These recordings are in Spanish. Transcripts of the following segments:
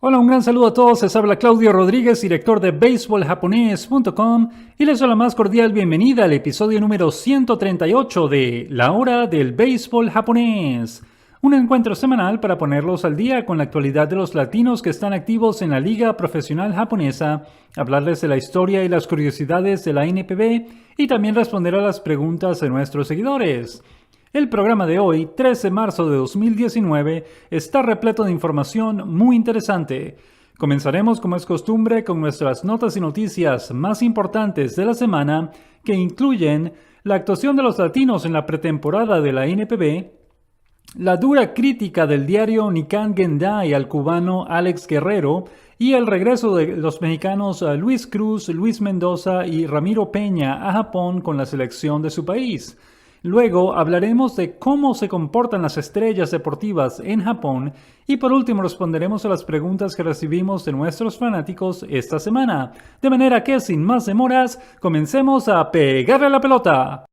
Hola, un gran saludo a todos. Les habla Claudio Rodríguez, director de BaseballJaponés.com, y les doy la más cordial bienvenida al episodio número 138 de La Hora del Béisbol Japonés. Un encuentro semanal para ponerlos al día con la actualidad de los latinos que están activos en la Liga Profesional Japonesa, hablarles de la historia y las curiosidades de la NPB y también responder a las preguntas de nuestros seguidores. El programa de hoy, 13 de marzo de 2019, está repleto de información muy interesante. Comenzaremos, como es costumbre, con nuestras notas y noticias más importantes de la semana, que incluyen la actuación de los latinos en la pretemporada de la NPB, la dura crítica del diario Nikkei Gendai al cubano Alex Guerrero y el regreso de los mexicanos Luis Cruz, Luis Mendoza y Ramiro Peña a Japón con la selección de su país. Luego hablaremos de cómo se comportan las estrellas deportivas en Japón y por último responderemos a las preguntas que recibimos de nuestros fanáticos esta semana. De manera que sin más demoras, comencemos a pegarle a la pelota.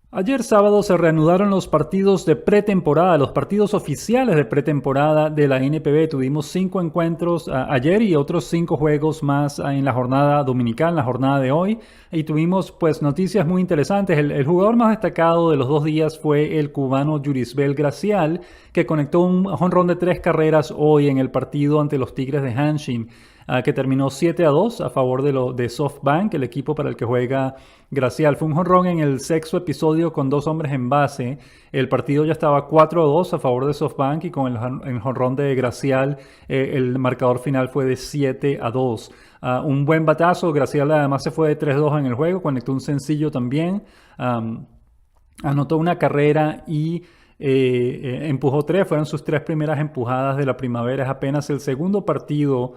Ayer sábado se reanudaron los partidos de pretemporada, los partidos oficiales de pretemporada de la NPB. Tuvimos 5 encuentros ayer y otros 5 juegos más en la jornada dominical, la jornada de hoy. Y tuvimos pues noticias muy interesantes. El jugador más destacado de los 2 días fue el cubano Yurisbel Gracial, que conectó un jonrón de 3 carreras hoy en el partido ante los Tigres de Hanshin, que terminó 7-2 a favor de SoftBank, el equipo para el que juega Gracial. Fue un jonrón en el 6º episodio con 2 hombres en base. El partido ya estaba 4-2 a favor de SoftBank y con el jonrón de Gracial el marcador final fue de 7-2. Un buen batazo. Gracial además se fue de 3-2 en el juego, conectó un sencillo también. Anotó una carrera y empujó 3, fueron sus 3 primeras empujadas de la primavera. Es apenas el segundo partido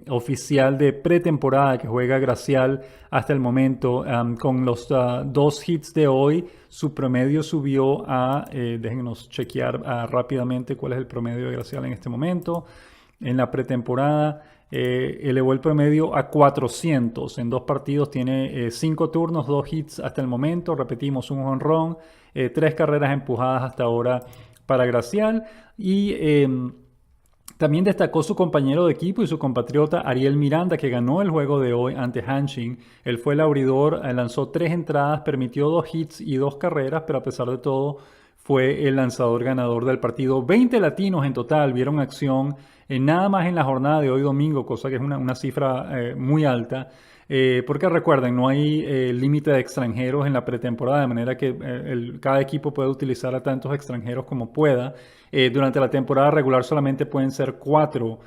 oficial de pretemporada que juega Gracial hasta el momento. Con los 2 hits de hoy, su promedio subió a, déjenos chequear rápidamente cuál es el promedio de Gracial en este momento. En la pretemporada elevó el promedio a 400. En 2 partidos tiene 5 turnos, 2 hits hasta el momento. Repetimos, un jonrón, 3 carreras empujadas hasta ahora para Gracial. Y también destacó su compañero de equipo y su compatriota Ariel Miranda, que ganó el juego de hoy ante Hanshin. Él fue el abridor, lanzó 3 entradas, permitió 2 hits y 2 carreras, pero a pesar de todo fue el lanzador ganador del partido. 20 latinos en total vieron acción nada más en la jornada de hoy domingo, cosa que es una cifra muy alta. Porque recuerden, no hay límite de extranjeros en la pretemporada, de manera que cada equipo puede utilizar a tantos extranjeros como pueda. Durante la temporada regular solamente pueden ser 4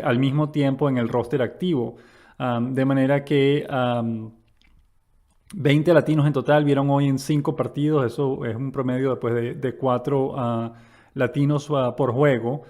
al mismo tiempo en el roster activo. De manera que 20 latinos en total vieron hoy en 5 partidos. Eso es un promedio después de 4 latinos por juego.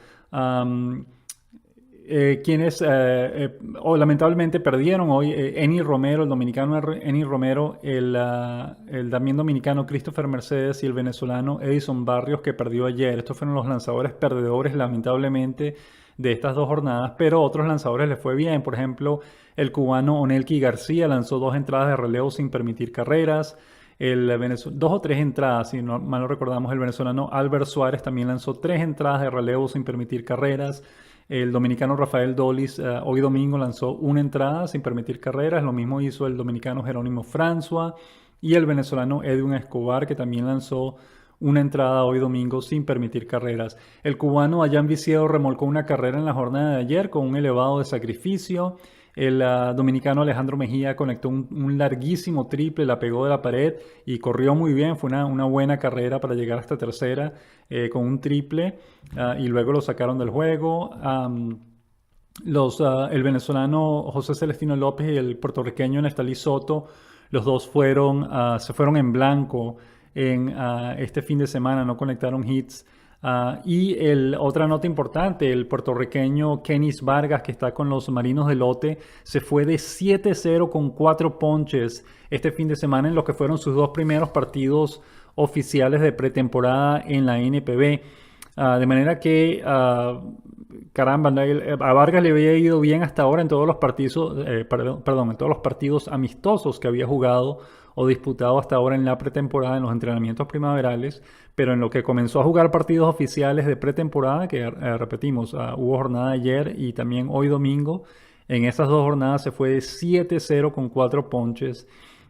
Quienes lamentablemente perdieron hoy, Eni Romero, el dominicano Eni Romero, el también dominicano Christopher Mercedes y el venezolano Edison Barrios, que perdió ayer. Estos fueron los lanzadores perdedores lamentablemente de estas 2 jornadas, pero a otros lanzadores les fue bien. Por ejemplo, el cubano Onelki García lanzó 2 entradas de relevo sin permitir carreras. 2 o 3 entradas, si no, mal no recordamos. El venezolano Albert Suárez también lanzó 3 entradas de relevo sin permitir carreras. El dominicano Rafael Dolis hoy domingo lanzó 1 entrada sin permitir carreras. Lo mismo hizo el dominicano Jerónimo François y el venezolano Edwin Escobar, que también lanzó 1 entrada hoy domingo sin permitir carreras. El cubano Allan Viciedo remolcó una carrera en la jornada de ayer con un elevado de sacrificio. El dominicano Alejandro Mejía conectó un larguísimo triple, la pegó de la pared y corrió muy bien. Fue una buena carrera para llegar hasta tercera con un triple y luego lo sacaron del juego. El venezolano José Celestino López y el puertorriqueño Nestalí Soto, los dos se fueron en blanco en este fin de semana, no conectaron hits. Y otra nota importante, el puertorriqueño Kenis Vargas, que está con los Marinos de Lote, se fue de 7-0 con 4 ponches este fin de semana en lo que fueron sus 2 primeros partidos oficiales de pretemporada en la NPB. De manera que caramba, a Vargas le había ido bien hasta ahora en todos los partidos, perdón, en todos los partidos amistosos que había jugado o disputado hasta ahora en la pretemporada, en los entrenamientos primaverales, pero en lo que comenzó a jugar partidos oficiales de pretemporada, que repetimos, hubo jornada ayer y también hoy domingo, en esas dos jornadas se fue de 7-0 con 4 ponches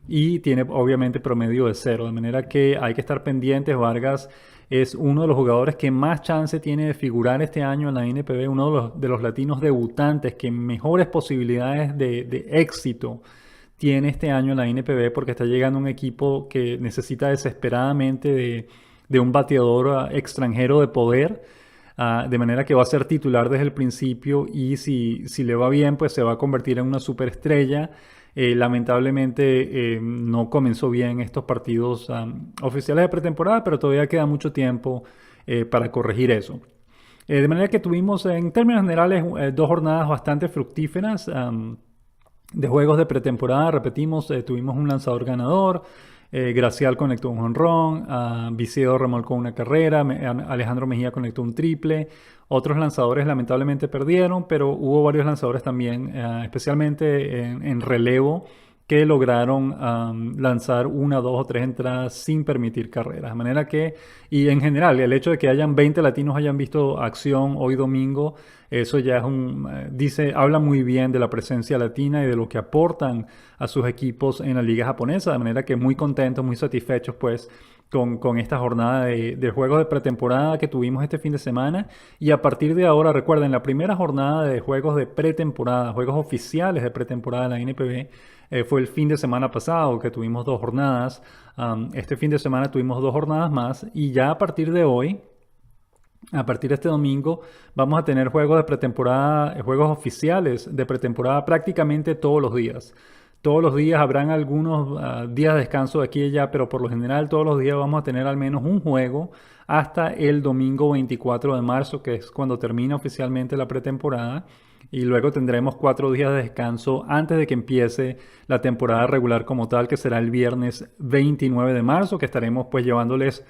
y tiene obviamente promedio de 0, de manera que hay que estar pendientes. Vargas es uno de los jugadores que más chance tiene de figurar este año en la NPB, uno de los latinos debutantes que mejores posibilidades de éxito tiene este año en la NPB, porque está llegando un equipo que necesita desesperadamente de un bateador extranjero de poder, de manera que va a ser titular desde el principio y si le va bien, pues se va a convertir en una superestrella. Lamentablemente no comenzó bien estos partidos oficiales de pretemporada, pero todavía queda mucho tiempo para corregir eso. De manera que tuvimos en términos generales dos jornadas bastante fructíferas de juegos de pretemporada. Repetimos, tuvimos un lanzador ganador, Gracial conectó un jonrón, Vicedo remolcó una carrera, Alejandro Mejía conectó un triple. Otros lanzadores lamentablemente perdieron, pero hubo varios lanzadores también, especialmente en relevo, que lograron lanzar una, dos o tres entradas sin permitir carreras. De manera que, y en general, el hecho de que hayan 20 latinos hayan visto acción hoy domingo, eso ya es habla muy bien de la presencia latina y de lo que aportan a sus equipos en la liga japonesa. De manera que muy contentos, muy satisfechos pues con esta jornada de juegos de pretemporada que tuvimos este fin de semana. Y a partir de ahora, recuerden, la primera jornada de juegos de pretemporada, juegos oficiales de pretemporada de la NPB, fue el fin de semana pasado, que tuvimos 2 jornadas. Este fin de semana tuvimos 2 jornadas más y ya a partir de hoy, a partir de este domingo, vamos a tener juegos de pretemporada, juegos oficiales de pretemporada prácticamente todos los días. Todos los días habrán algunos días de descanso de aquí y allá, pero por lo general todos los días vamos a tener al menos un juego hasta el domingo 24 de marzo, que es cuando termina oficialmente la pretemporada. Y luego tendremos 4 días de descanso antes de que empiece la temporada regular como tal, que será el viernes 29 de marzo, que estaremos pues llevándoles,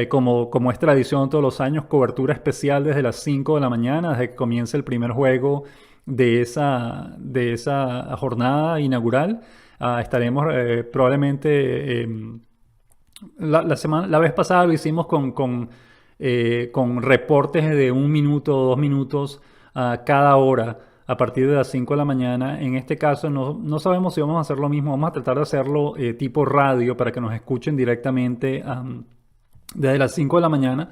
como es tradición todos los años, cobertura especial desde las 5 de la mañana, desde que comience el primer juego de esa jornada inaugural. Estaremos probablemente, la vez pasada lo hicimos con reportes de 1 minuto o 2 minutos cada hora a partir de las 5 de la mañana. En este caso no sabemos si vamos a hacer lo mismo. Vamos a tratar de hacerlo tipo radio para que nos escuchen directamente desde las 5 de la mañana.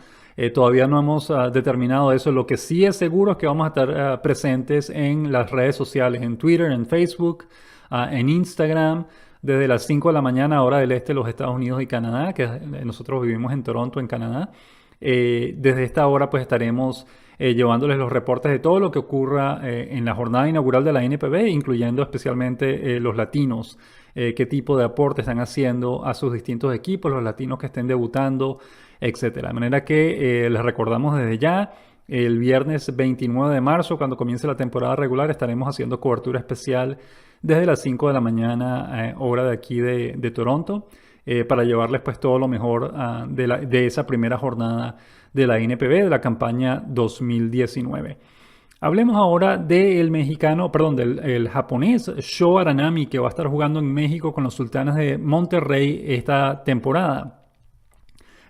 Todavía no hemos determinado eso. Lo que sí es seguro es que vamos a estar presentes en las redes sociales, en Twitter, en Facebook, en Instagram, desde las 5 de la mañana, hora del este de los Estados Unidos y Canadá, que nosotros vivimos en Toronto, en Canadá. Desde esta hora pues estaremos llevándoles los reportes de todo lo que ocurra en la jornada inaugural de la NPB, incluyendo especialmente los latinos, qué tipo de aporte están haciendo a sus distintos equipos, los latinos que estén debutando, etcétera. De manera que les recordamos desde ya, el viernes 29 de marzo, cuando comience la temporada regular, estaremos haciendo cobertura especial desde las 5 de la mañana, hora de aquí de Toronto, para llevarles pues todo lo mejor de esa primera jornada de la NPB, de la campaña 2019. Hablemos ahora del del japonés Sho Aranami, que va a estar jugando en México con los Sultanes de Monterrey esta temporada.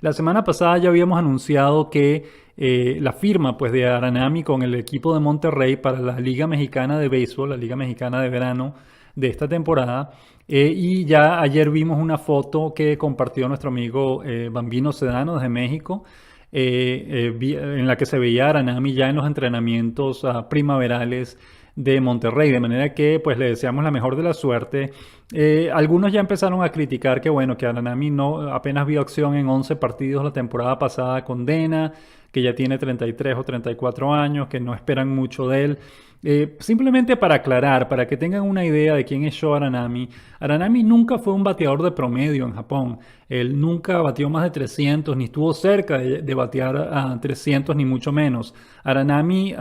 La semana pasada ya habíamos anunciado que la firma pues, de Aranami con el equipo de Monterrey para la Liga Mexicana de Béisbol, la Liga Mexicana de Verano de esta temporada. Y ya ayer vimos una foto que compartió nuestro amigo Bambino Sedano desde México, en la que se veía a Aranami ya en los entrenamientos primaverales de Monterrey, de manera que pues le deseamos la mejor de la suerte. Algunos ya empezaron a criticar que bueno, que Aranami apenas vio acción en 11 partidos la temporada pasada con Dena, que ya tiene 33 o 34 años, que no esperan mucho de él. Simplemente para aclarar, para que tengan una idea de quién es Sho Aranami, Aranami nunca fue un bateador de promedio en Japón. Él nunca batió más de 300, ni estuvo cerca de batear a 300, ni mucho menos. Aranami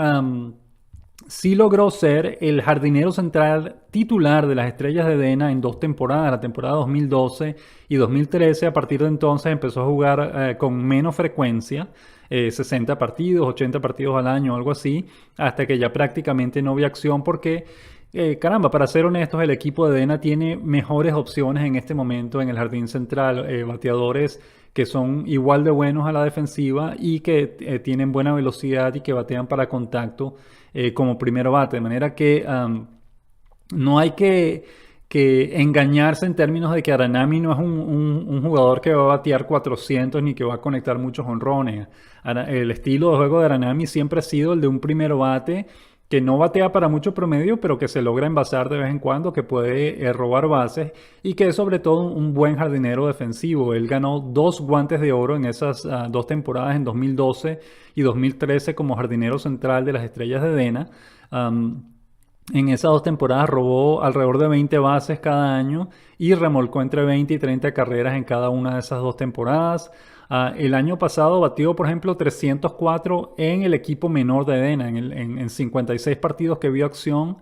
sí logró ser el jardinero central titular de las Estrellas de Dena en 2 temporadas, la temporada 2012 y 2013. A partir de entonces empezó a jugar con menos frecuencia. 60 partidos, 80 partidos al año, algo así, hasta que ya prácticamente no había acción porque, caramba, para ser honestos, el equipo de DENA tiene mejores opciones en este momento en el jardín central, bateadores que son igual de buenos a la defensiva y que tienen buena velocidad y que batean para contacto como primero bate, de manera que no hay que engañarse en términos de que Aranami no es un jugador que va a batear 400 ni que va a conectar muchos jonrones. El estilo de juego de Aranami siempre ha sido el de un primero bate que no batea para mucho promedio, pero que se logra envasar de vez en cuando, que puede robar bases y que es sobre todo un buen jardinero defensivo. Él ganó 2 guantes de oro en esas 2 temporadas, en 2012 y 2013, como jardinero central de las Estrellas de DENA. En esas 2 temporadas robó alrededor de 20 bases cada año y remolcó entre 20 y 30 carreras en cada una de esas 2 temporadas. El año pasado batió, por ejemplo, 304 en el equipo menor de DENA, en 56 partidos que vio acción.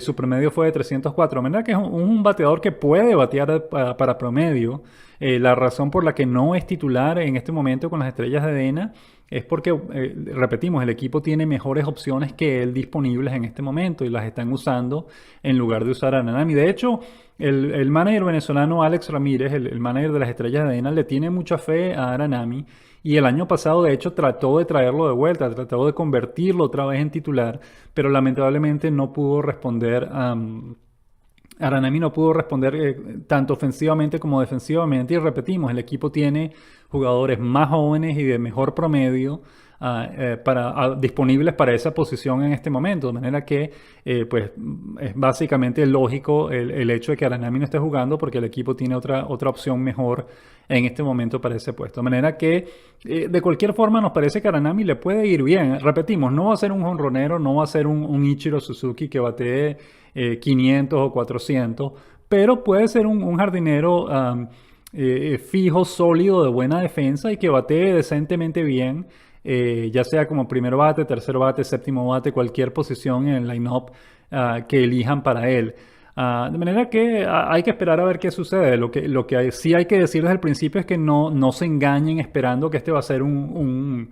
Su promedio fue de 304. De manera que es un bateador que puede batear para promedio. La razón por la que no es titular en este momento con las Estrellas de DENA es porque, repetimos, el equipo tiene mejores opciones que él disponibles en este momento y las están usando en lugar de usar a Aranami. De hecho, el manager venezolano Alex Ramírez, el manager de las Estrellas de DENA, le tiene mucha fe a Aranami y el año pasado, de hecho, trató de traerlo de vuelta, trató de convertirlo otra vez en titular, pero lamentablemente no pudo responder. Aranami no pudo responder tanto ofensivamente como defensivamente y repetimos, el equipo tiene jugadores más jóvenes y de mejor promedio disponibles para esa posición en este momento, de manera que pues es básicamente lógico el hecho de que Aranami no esté jugando porque el equipo tiene otra opción mejor en este momento para ese puesto, de manera que de cualquier forma nos parece que Aranami le puede ir bien. Repetimos, no va a ser un jonronero, no va a ser un Ichiro Suzuki que batee 500 o 400, pero puede ser un jardinero fijo, sólido, de buena defensa y que batee decentemente bien, ya sea como primer bate, tercer bate, séptimo bate, cualquier posición en el line-up que elijan para él. De manera que hay que esperar a ver qué sucede. Lo que sí hay que decir desde el principio es que no se engañen esperando que este va a ser un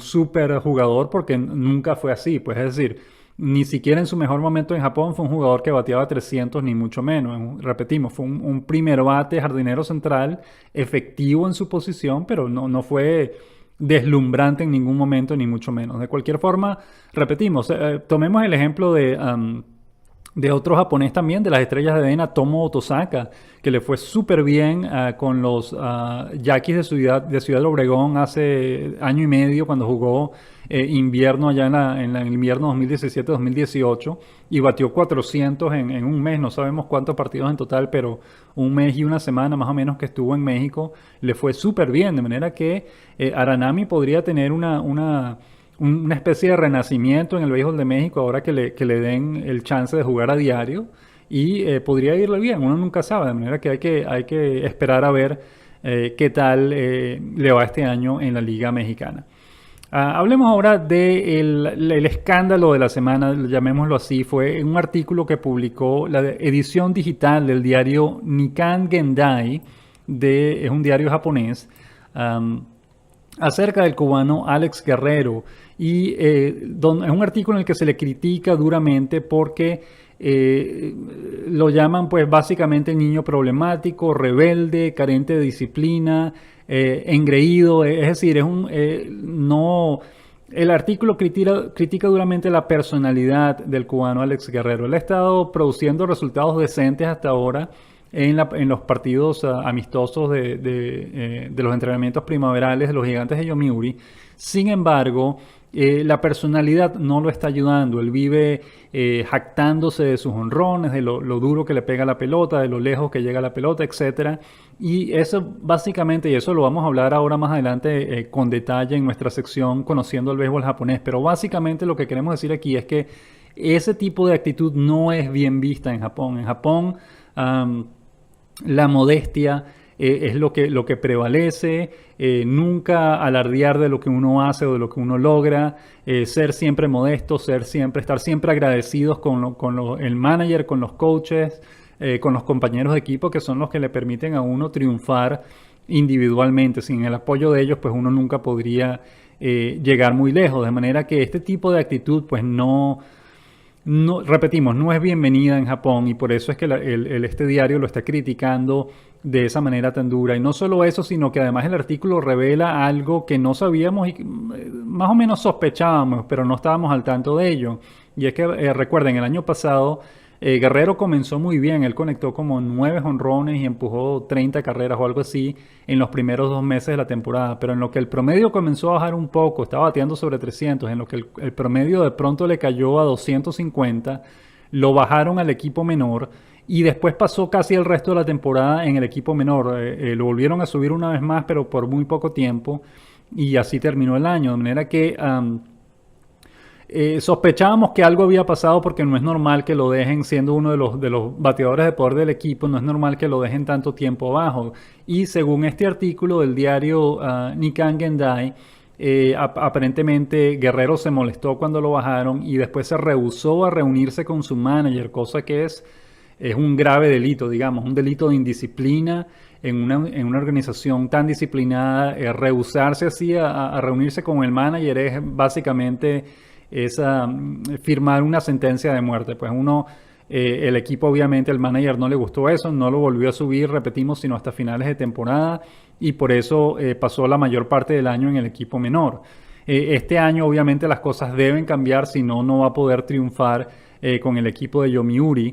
super jugador, porque nunca fue así. Pues es decir, ni siquiera en su mejor momento en Japón fue un jugador que bateaba 300, ni mucho menos. Repetimos, fue un primer bate jardinero central efectivo en su posición, pero no fue deslumbrante en ningún momento, ni mucho menos. De cualquier forma, repetimos, tomemos el ejemplo de otro japonés también, de las Estrellas de DENA, Tomo Otosaka, que le fue súper bien con los Yaquis de Ciudad del Obregón hace año y medio cuando jugó invierno allá en el invierno 2017-2018 y batió 400 en un mes. No sabemos cuántos partidos en total, pero un mes y una semana más o menos que estuvo en México le fue súper bien, de manera que Aranami podría tener una especie de renacimiento en el béisbol de México ahora que le den el chance de jugar a diario y podría irle bien, uno nunca sabe, de manera que hay que esperar a ver qué tal le va este año en la Liga Mexicana. Hablemos ahora del escándalo de la semana, llamémoslo así. Fue un artículo que publicó la edición digital del diario Nikkan Gendai, es un diario japonés, acerca del cubano Alex Guerrero. Y es un artículo en el que se le critica duramente porque lo llaman pues básicamente niño problemático, rebelde, carente de disciplina, engreído. Es decir, el artículo critica duramente la personalidad del cubano Alex Guerrero. Él ha estado produciendo resultados decentes hasta ahora en los partidos amistosos de los entrenamientos primaverales de los Gigantes de Yomiuri. Sin embargo, la personalidad no lo está ayudando. Él vive jactándose de sus jonrones, de lo duro que le pega la pelota, de lo lejos que llega la pelota, etc. Y eso básicamente, y eso lo vamos a hablar ahora más adelante con detalle en nuestra sección Conociendo el Béisbol Japonés, pero básicamente lo que queremos decir aquí es que ese tipo de actitud no es bien vista en Japón. En Japón la modestia es lo que prevalece, nunca alardear de lo que uno hace o de lo que uno logra, ser siempre modesto, estar siempre agradecidos con el manager, con los coaches, con los compañeros de equipo, que son los que le permiten a uno triunfar individualmente. Sin el apoyo de ellos, pues uno nunca podría llegar muy lejos. De manera que este tipo de actitud pues no, repetimos, no es bienvenida en Japón y por eso es que este diario lo está criticando de esa manera tan dura. Y no solo eso, sino que además el artículo revela algo que no sabíamos y más o menos sospechábamos, pero no estábamos al tanto de ello. Y es que recuerden, el año pasado Guerrero comenzó muy bien, él conectó como 9 jonrones y empujó 30 carreras o algo así en los primeros 2 meses de la temporada, pero en lo que el promedio comenzó a bajar un poco, estaba bateando sobre 300, en lo que el promedio de pronto le cayó a 250, lo bajaron al equipo menor y después pasó casi el resto de la temporada en el equipo menor, lo volvieron a subir una vez más, pero por muy poco tiempo y así terminó el año, de manera que sospechábamos que algo había pasado porque no es normal que lo dejen, siendo uno de los bateadores de poder del equipo, no es normal que lo dejen tanto tiempo abajo. Y según este artículo del diario Nikkan Gendai, aparentemente Guerrero se molestó cuando lo bajaron y después se rehusó a reunirse con su manager, cosa que es un grave delito, digamos, un delito de indisciplina en una organización tan disciplinada. Rehusarse así a reunirse con el manager es básicamente firmar una sentencia de muerte. Pues el equipo obviamente, el manager no le gustó eso, no lo volvió a subir, repetimos, sino hasta finales de temporada y por eso pasó la mayor parte del año en el equipo menor. Este año obviamente las cosas deben cambiar, si no, no va a poder triunfar con el equipo de Yomiuri.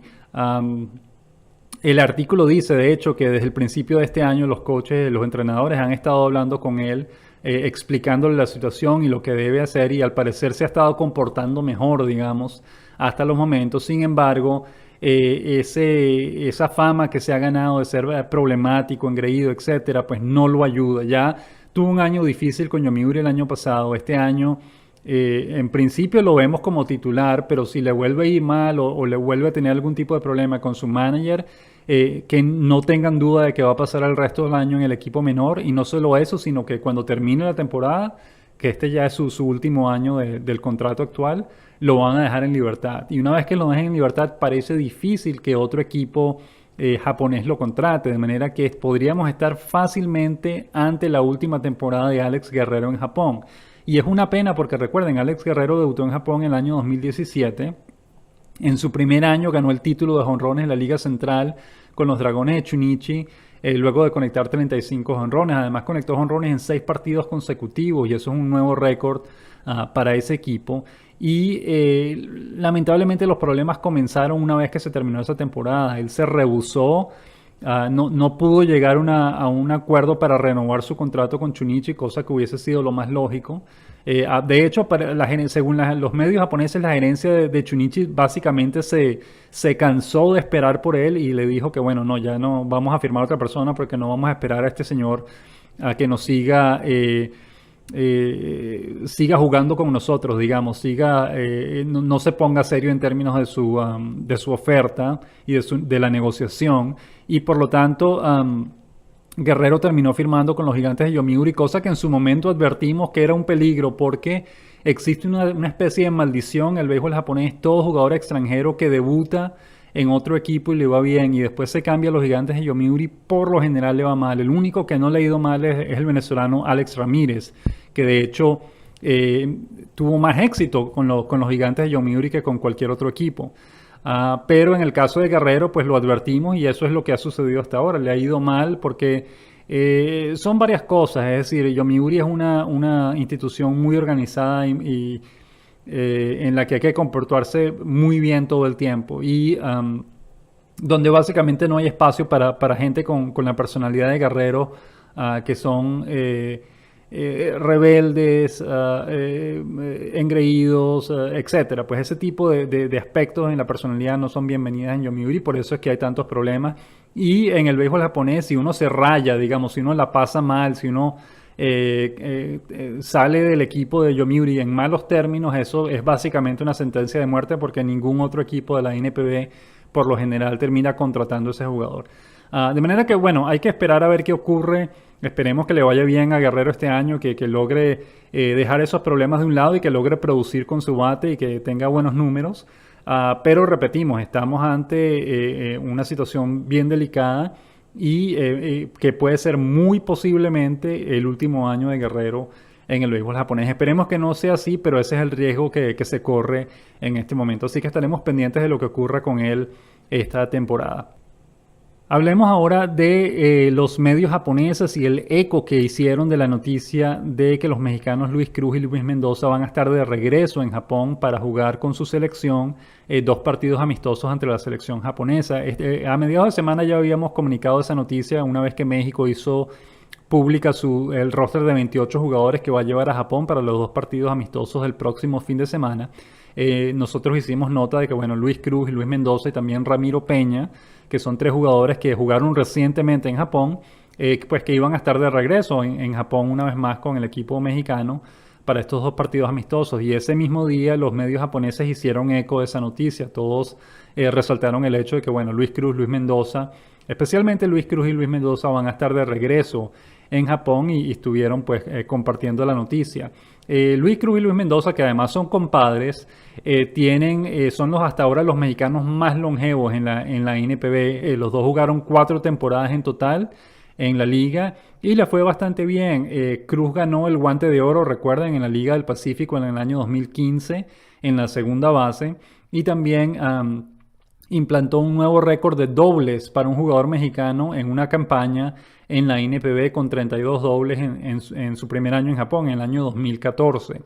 El artículo dice, de hecho, que desde el principio de este año los coaches, los entrenadores han estado hablando con él, explicándole la situación y lo que debe hacer y al parecer se ha estado comportando mejor, digamos, hasta los momentos. Sin embargo, esa fama que se ha ganado de ser problemático, engreído, etcétera, pues no lo ayuda. Ya tuvo un año difícil con Yomiuri el año pasado. Este año, en principio lo vemos como titular, pero si le vuelve a ir mal o le vuelve a tener algún tipo de problema con su manager, que no tengan duda de que va a pasar el resto del año en el equipo menor. Y no solo eso, sino que cuando termine la temporada, que este ya es su último año del contrato actual, lo van a dejar en libertad. Y una vez que lo dejen en libertad, parece difícil que otro equipo japonés lo contrate, de manera que podríamos estar fácilmente ante la última temporada de Alex Guerrero en Japón. Y es una pena porque recuerden, Alex Guerrero debutó en Japón en el año 2017. En su primer año ganó el título de jonrones en la Liga Central con los Dragones de Chunichi, luego de conectar 35 jonrones. Además conectó jonrones en 6 partidos consecutivos y eso es un nuevo récord para ese equipo. Y lamentablemente los problemas comenzaron una vez que se terminó esa temporada. Él se rehusó, no pudo llegar a un acuerdo para renovar su contrato con Chunichi, cosa que hubiese sido lo más lógico. De hecho, según los medios japoneses, la gerencia de Chunichi básicamente se cansó de esperar por él y le dijo que bueno, no, ya no vamos a firmar a otra persona porque no vamos a esperar a este señor a que nos siga jugando con nosotros, digamos, no se ponga serio en términos de su oferta y de la negociación. Y por lo tanto, Guerrero terminó firmando con los Gigantes de Yomiuri, cosa que en su momento advertimos que era un peligro porque existe una especie de maldición en el béisbol japonés. Todo jugador extranjero que debuta en otro equipo y le va bien y después se cambia a los Gigantes de Yomiuri, por lo general le va mal. El único que no le ha ido mal es el venezolano Alex Ramírez, que de hecho tuvo más éxito con los Gigantes de Yomiuri que con cualquier otro equipo. Pero en el caso de Guerrero, pues lo advertimos y eso es lo que ha sucedido hasta ahora. Le ha ido mal porque son varias cosas. Es decir, Yomiuri es una institución muy organizada y en la que hay que comportarse muy bien todo el tiempo y donde básicamente no hay espacio para gente con la personalidad de Guerrero, que son rebeldes, engreídos, etcétera. Pues ese tipo de aspectos en la personalidad no son bienvenidas en Yomiuri, por eso es que hay tantos problemas. Y en el béisbol japonés, si uno se raya, digamos, si uno la pasa mal, si uno sale del equipo de Yomiuri en malos términos, eso es básicamente una sentencia de muerte porque ningún otro equipo de la NPB por lo general termina contratando a ese jugador. De manera que, bueno, hay que esperar a ver qué ocurre. Esperemos que le vaya bien a Guerrero este año, que logre dejar esos problemas de un lado y que logre producir con su bate y que tenga buenos números. Pero repetimos, estamos ante una situación bien delicada y que puede ser muy posiblemente el último año de Guerrero en el béisbol japonés. Esperemos que no sea así, pero ese es el riesgo que se corre en este momento. Así que estaremos pendientes de lo que ocurra con él esta temporada. Hablemos ahora de los medios japoneses y el eco que hicieron de la noticia de que los mexicanos Luis Cruz y Luis Mendoza van a estar de regreso en Japón para jugar con su selección 2 partidos amistosos ante la selección japonesa. A mediados de semana ya habíamos comunicado esa noticia una vez que México hizo pública el roster de 28 jugadores que va a llevar a Japón para los 2 partidos amistosos del próximo fin de semana. Nosotros hicimos nota de que, bueno, Luis Cruz y Luis Mendoza y también Ramiro Peña, que son 3 jugadores que jugaron recientemente en Japón, pues que iban a estar de regreso en Japón una vez más con el equipo mexicano para estos 2 partidos amistosos. Y ese mismo día los medios japoneses hicieron eco de esa noticia. Todos resaltaron el hecho de que, bueno, Luis Cruz, Luis Mendoza, especialmente Luis Cruz y Luis Mendoza, van a estar de regreso en Japón y estuvieron pues compartiendo la noticia. Luis Cruz y Luis Mendoza, que además son compadres, son hasta ahora los mexicanos más longevos en la NPB. Los dos jugaron 4 temporadas en total en la liga y le fue bastante bien. Cruz ganó el Guante de Oro, recuerden, en la Liga del Pacífico en el año 2015 en la segunda base, y también implantó un nuevo récord de dobles para un jugador mexicano en una campaña en la NPB con 32 dobles en su primer año en Japón, en el año 2014.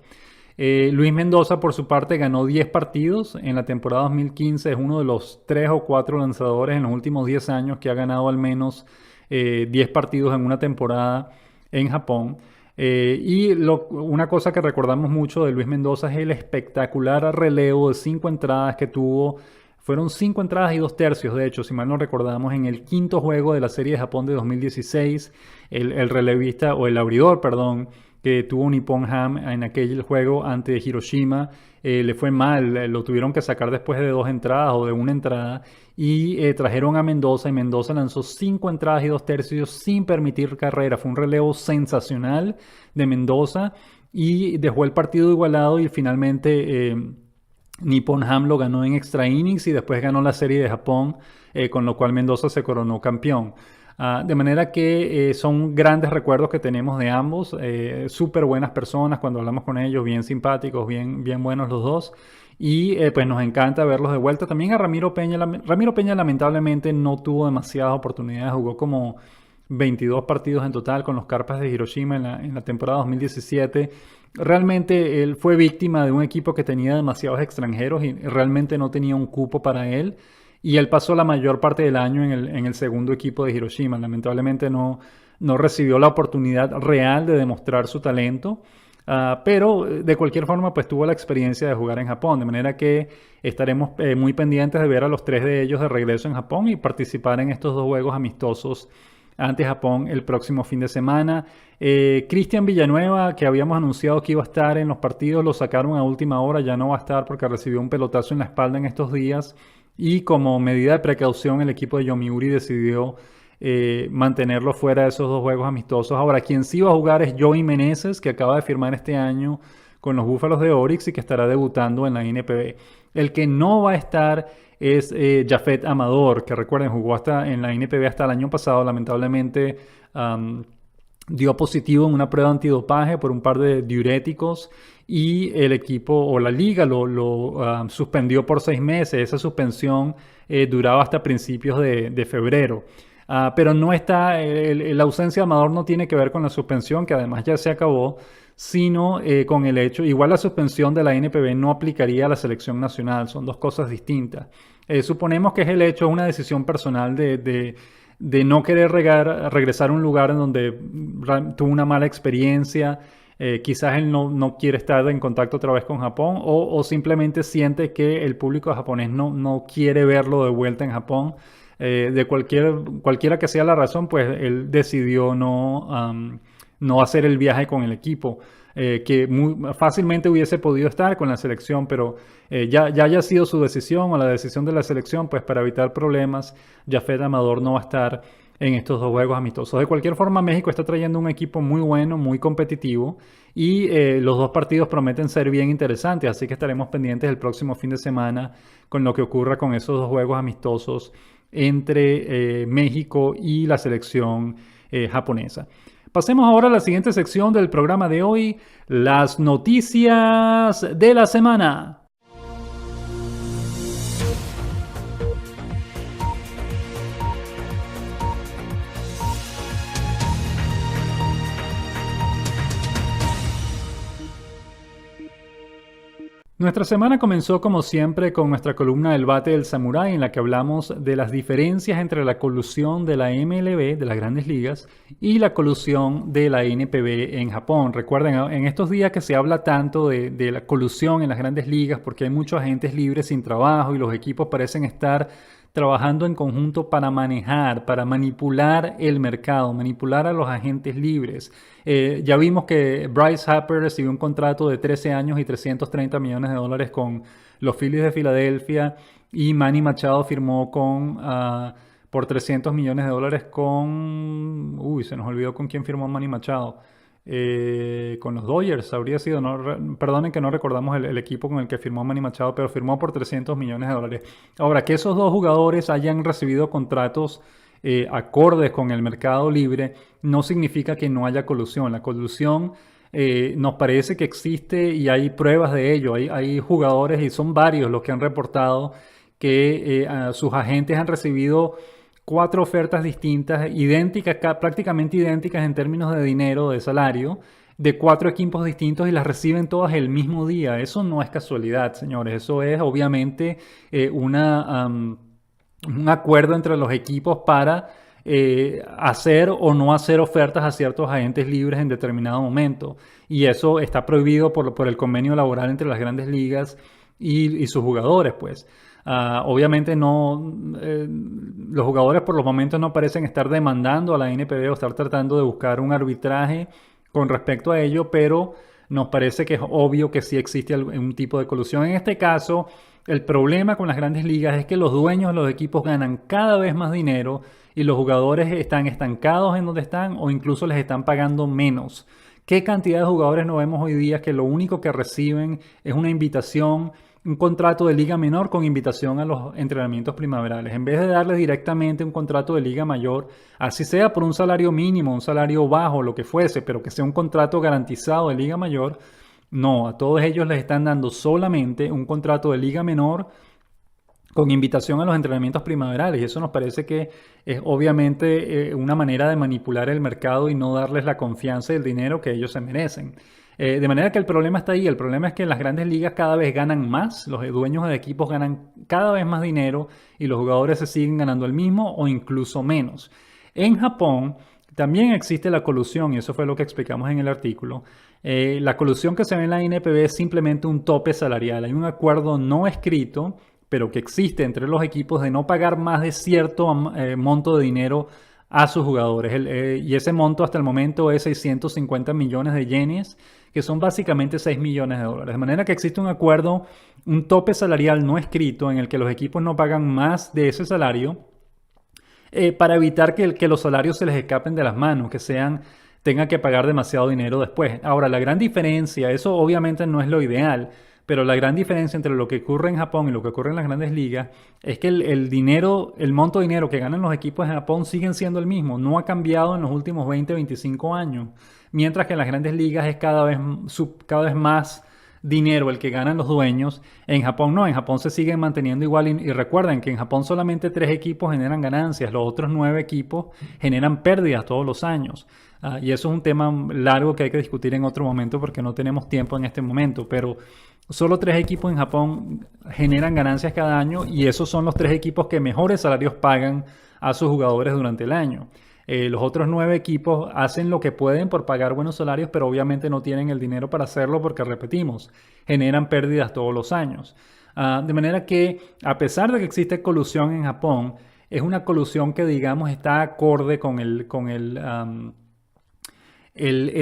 Luis Mendoza, por su parte, ganó 10 partidos en la temporada 2015. Es uno de los 3 o 4 lanzadores en los últimos 10 años que ha ganado al menos 10 partidos en una temporada en Japón. Una cosa que recordamos mucho de Luis Mendoza es el espectacular relevo de 5 entradas que tuvo. Fueron 5 entradas y 2 tercios, de hecho, si mal no recordamos, en el 5.º juego de la Serie de Japón de 2016. El relevista, o el abridor, perdón, que tuvo Nippon Ham en aquel juego ante Hiroshima, le fue mal, lo tuvieron que sacar después de 2 entradas o de 1 entrada, y trajeron a Mendoza, y Mendoza lanzó 5 entradas y 2 tercios sin permitir carrera. Fue un relevo sensacional de Mendoza y dejó el partido igualado, y finalmente Nippon Ham lo ganó en extra innings y después ganó la Serie de Japón, con lo cual Mendoza se coronó campeón. De manera que son grandes recuerdos que tenemos de ambos, súper buenas personas cuando hablamos con ellos, bien simpáticos, bien buenos los dos, y pues nos encanta verlos de vuelta. También a Ramiro Peña. Ramiro Peña lamentablemente no tuvo demasiadas oportunidades, jugó como 22 partidos en total con los Carpas de Hiroshima en la temporada 2017. Realmente él fue víctima de un equipo que tenía demasiados extranjeros y realmente no tenía un cupo para él. Y él pasó la mayor parte del año en el segundo equipo de Hiroshima. Lamentablemente no recibió la oportunidad real de demostrar su talento. Pero de cualquier forma pues tuvo la experiencia de jugar en Japón. De manera que estaremos muy pendientes de ver a los 3 de ellos de regreso en Japón y participar en estos 2 juegos amistosos ante Japón el próximo fin de semana. Cristian Villanueva, que habíamos anunciado que iba a estar en los partidos, lo sacaron a última hora, ya no va a estar porque recibió un pelotazo en la espalda en estos días, y como medida de precaución el equipo de Yomiuri decidió mantenerlo fuera de esos 2 juegos amistosos. Ahora, quien sí va a jugar es Joey Meneses, que acaba de firmar este año con los Búfalos de Orix y que estará debutando en la NPB. El que no va a estar es Jafet Amador, que recuerden jugó en la NPB hasta el año pasado. Lamentablemente dio positivo en una prueba antidopaje por un par de diuréticos, y el equipo o la liga lo suspendió por 6 meses. Esa suspensión duraba hasta principios de febrero. Pero no está, la ausencia de Amador no tiene que ver con la suspensión, que además ya se acabó, sino con el hecho, igual la suspensión de la NPB no aplicaría a la selección nacional, son 2 cosas distintas. Suponemos que es una decisión personal de no querer regresar a un lugar en donde tuvo una mala experiencia. Quizás él no quiere estar en contacto otra vez con Japón, o simplemente siente que el público japonés no quiere verlo de vuelta en Japón. De cualquiera que sea la razón, pues él decidió no hacer el viaje con el equipo, que muy fácilmente hubiese podido estar con la selección, pero ya haya sido su decisión o la decisión de la selección, pues para evitar problemas, Jafet Amador no va a estar en estos 2 juegos amistosos. De cualquier forma, México está trayendo un equipo muy bueno, muy competitivo, y los 2 partidos prometen ser bien interesantes, así que estaremos pendientes el próximo fin de semana con lo que ocurra con esos 2 juegos amistosos entre México y la selección japonesa. Pasemos ahora a la siguiente sección del programa de hoy, las noticias de la semana. Nuestra semana comenzó como siempre con nuestra columna del bate del samurái, en la que hablamos de las diferencias entre la colusión de la MLB, de las Grandes Ligas, y la colusión de la NPB en Japón. Recuerden, en estos días que se habla tanto de la colusión en las Grandes Ligas porque hay muchos agentes libres sin trabajo y los equipos parecen estar trabajando en conjunto para manejar, para manipular el mercado, manipular a los agentes libres. Ya vimos que Bryce Harper recibió un contrato de 13 años y $330 millones con los Phillies de Filadelfia, y Manny Machado firmó por $300 millones con... Uy, se nos olvidó con quién firmó Manny Machado. Con los Dodgers habría sido, no, perdonen que no recordamos el equipo con el que firmó Manny Machado, pero firmó por $300 millones. Ahora, que esos dos jugadores hayan recibido contratos acordes con el mercado libre no significa que no haya colusión. La colusión nos parece que existe y hay pruebas de ello. Hay jugadores, y son varios los que han reportado que sus agentes han recibido 4 ofertas distintas, idénticas, prácticamente idénticas en términos de dinero, de salario, de 4 equipos distintos, y las reciben todas el mismo día. Eso no es casualidad, señores. Eso es obviamente un acuerdo entre los equipos para hacer o no hacer ofertas a ciertos agentes libres en determinado momento. Y eso está prohibido por el convenio laboral entre las Grandes Ligas y sus jugadores, pues. Obviamente no, los jugadores por los momentos no parecen estar demandando a la NPB o estar tratando de buscar un arbitraje con respecto a ello, pero nos parece que es obvio que sí existe algún tipo de colusión. En este caso, el problema con las Grandes Ligas es que los dueños de los equipos ganan cada vez más dinero y los jugadores están estancados en donde están o incluso les están pagando menos. ¿Qué cantidad de jugadores no vemos hoy día que lo único que reciben es una invitación, un contrato de liga menor con invitación a los entrenamientos primaverales, en vez de darles directamente un contrato de liga mayor, así sea por un salario mínimo, un salario bajo, lo que fuese, pero que sea un contrato garantizado de liga mayor? No, a todos ellos les están dando solamente un contrato de liga menor con invitación a los entrenamientos primaverales, y eso nos parece que es obviamente una manera de manipular el mercado y no darles la confianza y el dinero que ellos se merecen. De manera que el problema está ahí. El problema es que en las Grandes Ligas cada vez ganan más, los dueños de equipos ganan cada vez más dinero y los jugadores se siguen ganando el mismo o incluso menos. En Japón también existe la colusión, y eso fue lo que explicamos en el artículo. La colusión que se ve en la NPB es simplemente un tope salarial. Hay un acuerdo no escrito, pero que existe entre los equipos, de no pagar más de cierto monto de dinero a sus jugadores. Y ese monto hasta el momento es 650 millones de yenes, que son básicamente $6 millones. De manera que existe un acuerdo, un tope salarial no escrito en el que los equipos no pagan más de ese salario para evitar que los salarios se les escapen de las manos, tengan que pagar demasiado dinero después. Ahora, la gran diferencia, eso obviamente no es lo ideal, pero la gran diferencia entre lo que ocurre en Japón y lo que ocurre en las Grandes Ligas es que el monto de dinero que ganan los equipos en Japón siguen siendo el mismo. No ha cambiado en los últimos 20, 25 años. Mientras que en las Grandes Ligas es cada vez más dinero el que ganan los dueños. En Japón no, en Japón se siguen manteniendo igual. Y recuerden que en Japón solamente 3 equipos generan ganancias, los otros 9 equipos generan pérdidas todos los años. Y eso es un tema largo que hay que discutir en otro momento porque no tenemos tiempo en este momento, pero solo 3 equipos en Japón generan ganancias cada año, y esos son los 3 equipos que mejores salarios pagan a sus jugadores durante el año. Los otros 9 equipos hacen lo que pueden por pagar buenos salarios, pero obviamente no tienen el dinero para hacerlo porque, repetimos, generan pérdidas todos los años. De manera que, a pesar de que existe colusión en Japón, es una colusión que, digamos, está acorde con el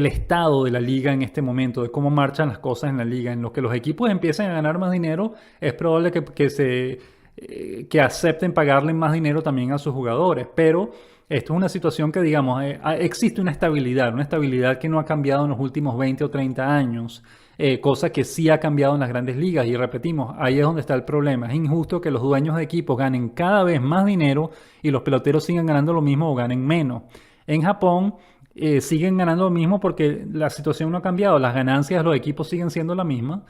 estado de la liga en este momento, de cómo marchan las cosas en la liga. En lo que los equipos empiecen a ganar más dinero, es probable que acepten pagarle más dinero también a sus jugadores, pero esto es una situación que, digamos, existe una estabilidad que no ha cambiado en los últimos 20 o 30 años, cosa que sí ha cambiado en las Grandes Ligas. Y repetimos, ahí es donde está el problema. Es injusto que los dueños de equipos ganen cada vez más dinero y los peloteros sigan ganando lo mismo o ganen menos. En Japón, siguen ganando lo mismo porque la situación no ha cambiado. Las ganancias de los equipos siguen siendo la misma.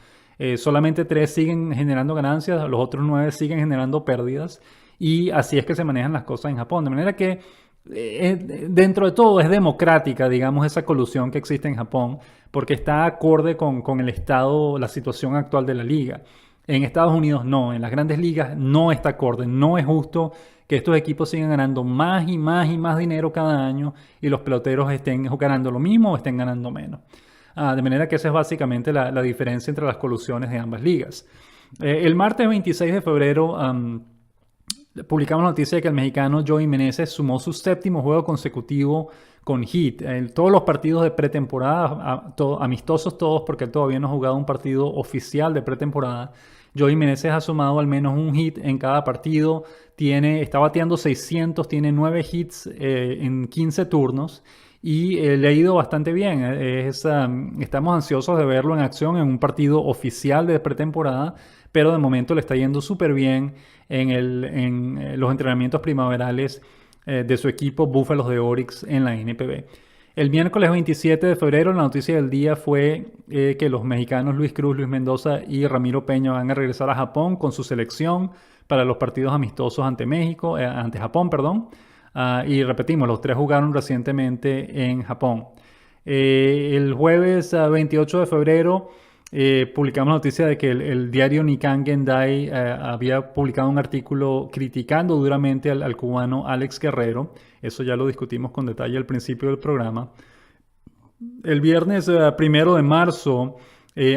Solamente 3 siguen generando ganancias, los otros 9 siguen generando pérdidas. Y así es que se manejan las cosas en Japón. De manera que dentro de todo es democrática, digamos, esa colusión que existe en Japón, porque está acorde con el estado, la situación actual de la liga. En Estados Unidos no, en las grandes ligas no está acorde, no es justo que estos equipos sigan ganando más y más y más dinero cada año y los peloteros estén ganando lo mismo o estén ganando menos. De manera que esa es básicamente la diferencia entre las colusiones de ambas ligas. El martes 26 de febrero publicamos la noticia de que el mexicano Joey Meneses sumó su 7º juego consecutivo con hit. Todos los partidos de pretemporada, amistosos todos, porque él todavía no ha jugado un partido oficial de pretemporada. Joey Meneses ha sumado al menos un hit en cada partido. Está bateando 600, tiene 9 hits en 15 turnos y le ha ido bastante bien. Estamos ansiosos de verlo en acción en un partido oficial de pretemporada, pero de momento le está yendo súper bien en los entrenamientos primaverales de su equipo Búfalos de Orix en la NPB. El miércoles 27 de febrero la noticia del día fue que los mexicanos Luis Cruz, Luis Mendoza y Ramiro Peña van a regresar a Japón con su selección para los partidos amistosos ante Japón, perdón. Y repetimos, los 3 jugaron recientemente en Japón. El jueves 28 de febrero publicamos la noticia de que el diario Nikkei Gendai había publicado un artículo criticando duramente al cubano Alex Guerrero. Eso ya lo discutimos con detalle al principio del programa. El viernes 1 de marzo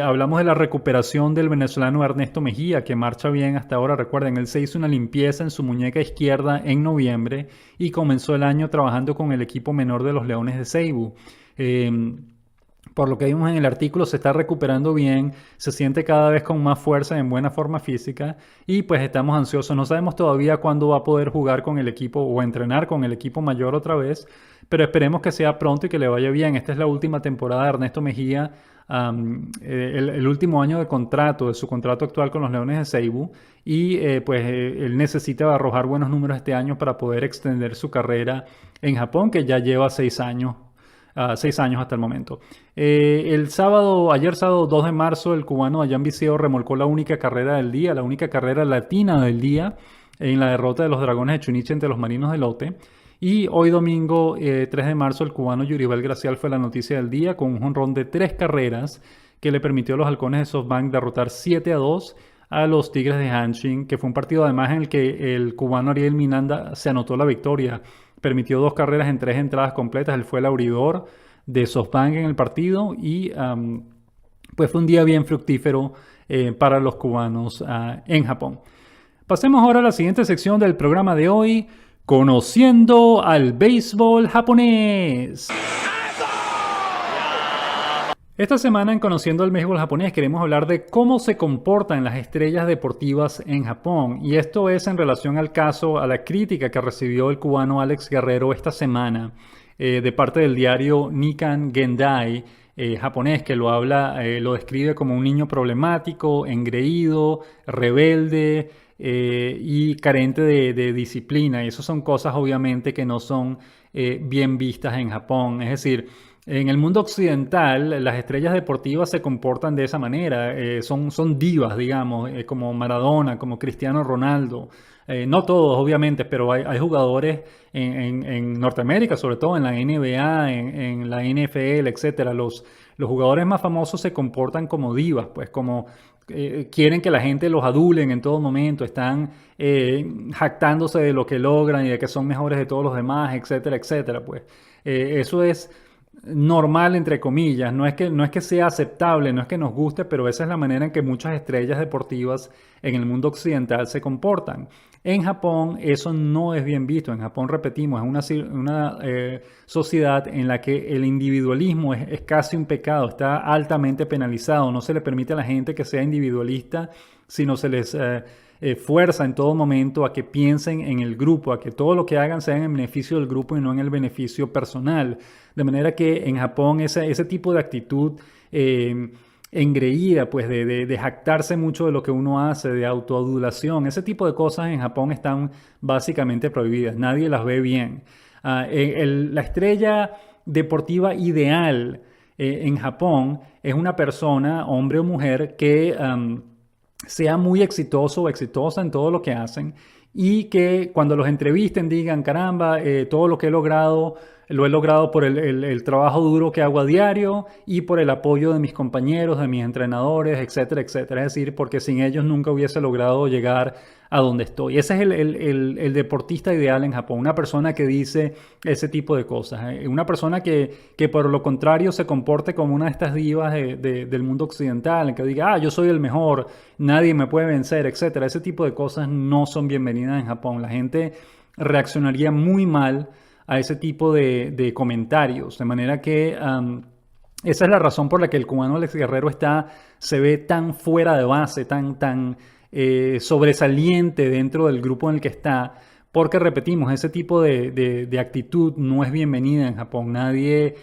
hablamos de la recuperación del venezolano Ernesto Mejía, que marcha bien hasta ahora. Recuerden, él se hizo una limpieza en su muñeca izquierda en noviembre y comenzó el año trabajando con el equipo menor de los Leones de Seibu. Por lo que vimos en el artículo, se está recuperando bien, se siente cada vez con más fuerza, en buena forma física y pues estamos ansiosos. No sabemos todavía cuándo va a poder jugar con el equipo o entrenar con el equipo mayor otra vez, pero esperemos que sea pronto y que le vaya bien. Esta es la última temporada de Ernesto Mejía, el último año de su contrato actual con los Leones de Seibu y él necesita arrojar buenos números este año para poder extender su carrera en Japón, que ya lleva 6 años. 6 años hasta el momento. Ayer sábado 2 de marzo, el cubano Dayan Viseo remolcó la única carrera del día, la única carrera latina del día, en la derrota de los Dragones de Chunichi ante los Marinos de Lote. Y hoy domingo 3 de marzo, el cubano Yuribel Gracial fue la noticia del día con un jonrón de 3 carreras que le permitió a los halcones de SoftBank derrotar 7-2 a los Tigres de Hanshin, que fue un partido además en el que el cubano Ariel Miranda se anotó la victoria. Permitió 2 carreras en 3 entradas completas. Él fue el abridor de SoftBank en el partido y pues fue un día bien fructífero para los cubanos en Japón. Pasemos ahora a la siguiente sección del programa de hoy, conociendo al béisbol japonés. Esta semana en Conociendo el Béisbol Japonés queremos hablar de cómo se comportan las estrellas deportivas en Japón. Y esto es en relación a la crítica que recibió el cubano Alex Guerrero esta semana de parte del diario Nikkei Gendai japonés, que lo describe como un niño problemático, engreído, rebelde y carente de disciplina. Y eso son cosas obviamente que no son bien vistas en Japón. Es decir, en el mundo occidental, las estrellas deportivas se comportan de esa manera. Son divas, digamos, como Maradona, como Cristiano Ronaldo. No todos, obviamente, pero hay jugadores en Norteamérica, sobre todo en la NBA, en la NFL, etcétera. Los jugadores más famosos se comportan como divas, pues como quieren que la gente los adulen en todo momento, están jactándose de lo que logran y de que son mejores de todos los demás, etcétera, etcétera. Pues eso es normal, entre comillas. No es que sea aceptable, no es que nos guste, pero esa es la manera en que muchas estrellas deportivas en el mundo occidental se comportan. En Japón eso no es bien visto. En Japón, repetimos, es una sociedad en la que el individualismo es casi un pecado, está altamente penalizado. No se le permite a la gente que sea individualista, sino se les fuerza en todo momento a que piensen en el grupo, a que todo lo que hagan sea en el beneficio del grupo y no en el beneficio personal. De manera que en Japón ese tipo de actitud engreída, pues de jactarse mucho de lo que uno hace, de autoadulación, ese tipo de cosas en Japón están básicamente prohibidas. Nadie las ve bien. La estrella deportiva ideal en Japón es una persona, hombre o mujer, que sea muy exitoso o exitosa en todo lo que hacen y que cuando los entrevisten digan, caramba, todo lo que he logrado, lo he logrado por el trabajo duro que hago a diario y por el apoyo de mis compañeros, de mis entrenadores, etcétera, etcétera. Es decir, porque sin ellos nunca hubiese logrado llegar a donde estoy. Ese es el deportista ideal en Japón, una persona que dice ese tipo de cosas. Una persona que por lo contrario se comporte como una de estas divas del mundo occidental, que diga, yo soy el mejor, nadie me puede vencer, etcétera. Ese tipo de cosas no son bienvenidas en Japón. La gente reaccionaría muy mal a ese tipo de comentarios, de manera que esa es la razón por la que el cubano Alex Guerrero se ve tan fuera de base, tan sobresaliente dentro del grupo en el que está, porque repetimos, ese tipo de actitud no es bienvenida en Japón. Nadie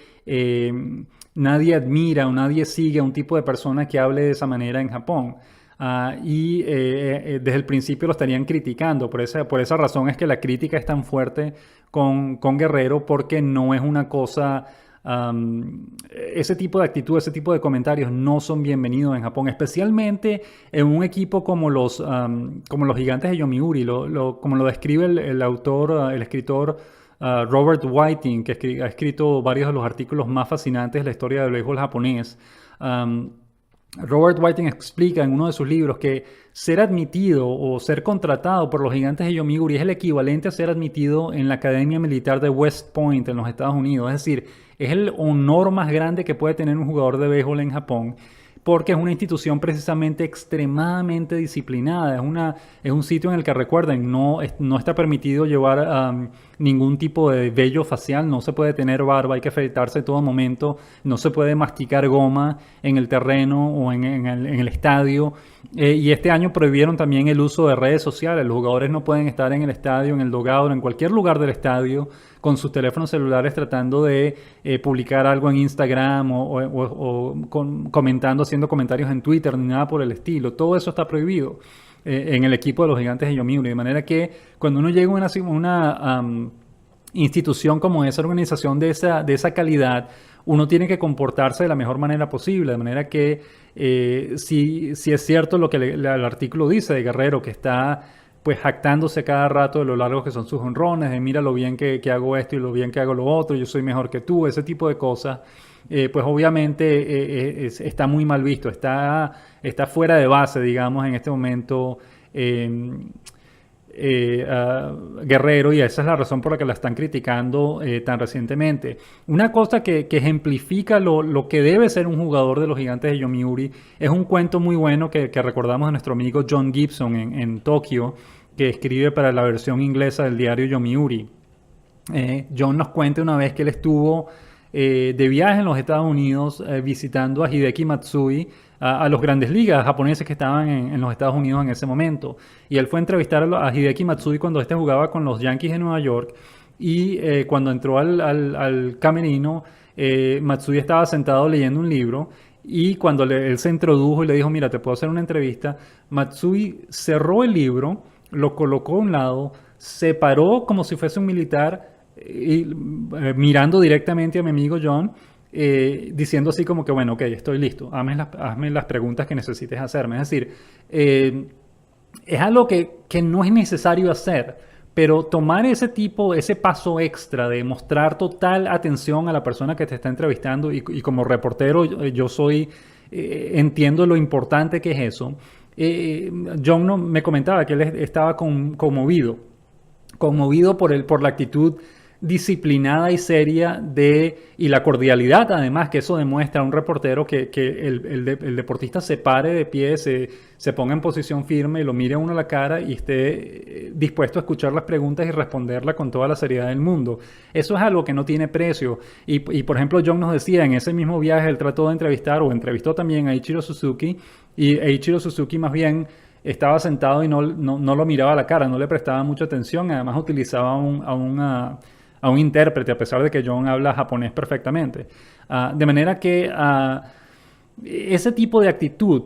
admira o nadie sigue a un tipo de persona que hable de esa manera en Japón. Desde el principio lo estarían criticando. Por esa razón es que la crítica es tan fuerte con Guerrero, porque no es una cosa... ese tipo de actitud, ese tipo de comentarios no son bienvenidos en Japón, especialmente en un equipo como los Gigantes de Yomiuri, como lo describe el autor, el escritor Robert Whiting, que ha escrito varios de los artículos más fascinantes de la historia del béisbol japonés. Robert Whiting explica en uno de sus libros que ser admitido o ser contratado por los Gigantes de Yomiuri es el equivalente a ser admitido en la Academia Militar de West Point en los Estados Unidos. Es decir, es el honor más grande que puede tener un jugador de béisbol en Japón, porque es una institución precisamente extremadamente disciplinada. Es un sitio en el que, recuerden, no está permitido llevar ningún tipo de vello facial, no se puede tener barba, hay que afeitarse en todo momento, no se puede masticar goma en el terreno o en el estadio. Y este año prohibieron también el uso de redes sociales. Los jugadores no pueden estar en el estadio, en el dugout, en cualquier lugar del estadio con sus teléfonos celulares tratando de publicar algo en Instagram comentando, haciendo comentarios en Twitter, ni nada por el estilo. Todo eso está prohibido en el equipo de los Gigantes de Yomiuri. De manera que cuando uno llega a una institución como esa, organización de esa calidad, uno tiene que comportarse de la mejor manera posible. De manera que si es cierto lo que el artículo dice de Guerrero, que está pues jactándose cada rato de lo largo que son sus honrones, de mira lo bien que hago esto y lo bien que hago lo otro, yo soy mejor que tú, ese tipo de cosas, pues obviamente está muy mal visto, está fuera de base, digamos, en este momento Guerrero, y esa es la razón por la que la están criticando tan recientemente. Una cosa que ejemplifica lo que debe ser un jugador de los Gigantes de Yomiuri es un cuento muy bueno que recordamos de nuestro amigo John Gibson en Tokio, que escribe para la versión inglesa del diario Yomiuri. John nos cuenta una vez que él estuvo de viaje en los Estados Unidos visitando a Hideki Matsui, a los grandes ligas japoneses que estaban en los Estados Unidos en ese momento. Y él fue a entrevistar a Hideki Matsui cuando este jugaba con los Yankees de Nueva York. Y cuando entró al camerino, Matsui estaba sentado leyendo un libro. Y cuando él se introdujo y le dijo, mira, te puedo hacer una entrevista, Matsui cerró el libro, lo colocó a un lado, se paró como si fuese un militar, mirando directamente a mi amigo John, diciendo así como que, bueno, ok, estoy listo, hazme las preguntas que necesites hacerme. Es decir, es algo que no es necesario hacer, pero tomar ese paso extra de mostrar total atención a la persona que te está entrevistando, y como reportero yo entiendo lo importante que es eso. John me comentaba que él estaba conmovido por la actitud disciplinada y seria y la cordialidad, además, que eso demuestra a un reportero que el deportista se pare de pie, se ponga en posición firme, lo mire a uno a la cara y esté dispuesto a escuchar las preguntas y responderlas con toda la seriedad del mundo. Eso es algo que no tiene precio. Y por ejemplo, John nos decía, en ese mismo viaje él trató de entrevistó también a Ichiro Suzuki, y Ichiro Suzuki más bien estaba sentado y no lo miraba a la cara, no le prestaba mucha atención. Además utilizaba a un intérprete, a pesar de que John habla japonés perfectamente. De manera que ese tipo de actitud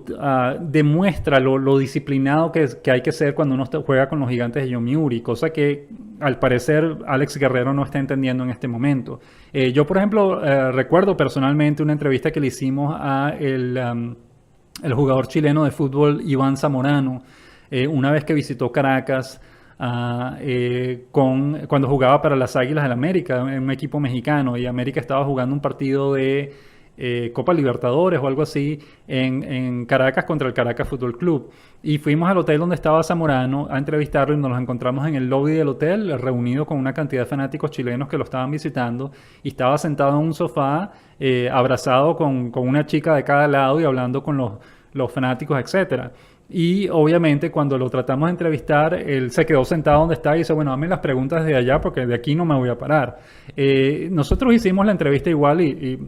demuestra lo disciplinado que hay que ser cuando uno juega con los Gigantes de Yomiuri, cosa que al parecer Alex Guerrero no está entendiendo en este momento. Yo, por ejemplo, recuerdo personalmente una entrevista que le hicimos a el jugador chileno de fútbol Iván Zamorano, una vez que visitó Caracas cuando jugaba para las Águilas del América, en un equipo mexicano, y América estaba jugando un partido de Copa Libertadores o algo así en Caracas contra el Caracas Fútbol Club. Y fuimos al hotel donde estaba Zamorano a entrevistarlo y nos encontramos en el lobby del hotel, reunido con una cantidad de fanáticos chilenos que lo estaban visitando, y estaba sentado en un sofá, abrazado con una chica de cada lado y hablando con los fanáticos, etcétera. Y obviamente cuando lo tratamos de entrevistar, él se quedó sentado donde está y dice, bueno, hazme las preguntas de allá porque de aquí no me voy a parar. Nosotros hicimos la entrevista igual y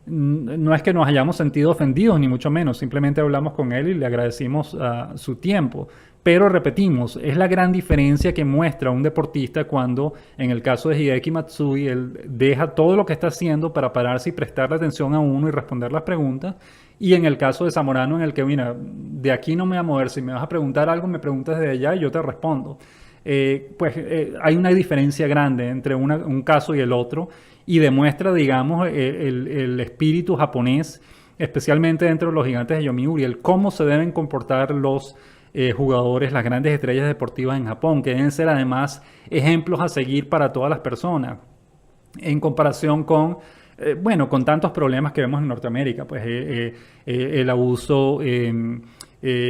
no es que nos hayamos sentido ofendidos, ni mucho menos. Simplemente hablamos con él y le agradecimos su tiempo. Pero repetimos, es la gran diferencia que muestra un deportista cuando, en el caso de Hideki Matsui, él deja todo lo que está haciendo para pararse y prestarle atención a uno y responder las preguntas. Y en el caso de Zamorano, en el que, mira, de aquí no me voy a mover. Si me vas a preguntar algo, me preguntas desde allá y yo te respondo. Hay una diferencia grande entre un caso y el otro, y demuestra, digamos, el espíritu japonés, especialmente dentro de los Gigantes de Yomiuri, el cómo se deben comportar los jugadores, las grandes estrellas deportivas en Japón, que deben ser además ejemplos a seguir para todas las personas, en comparación con con tantos problemas que vemos en Norteamérica, pues el abuso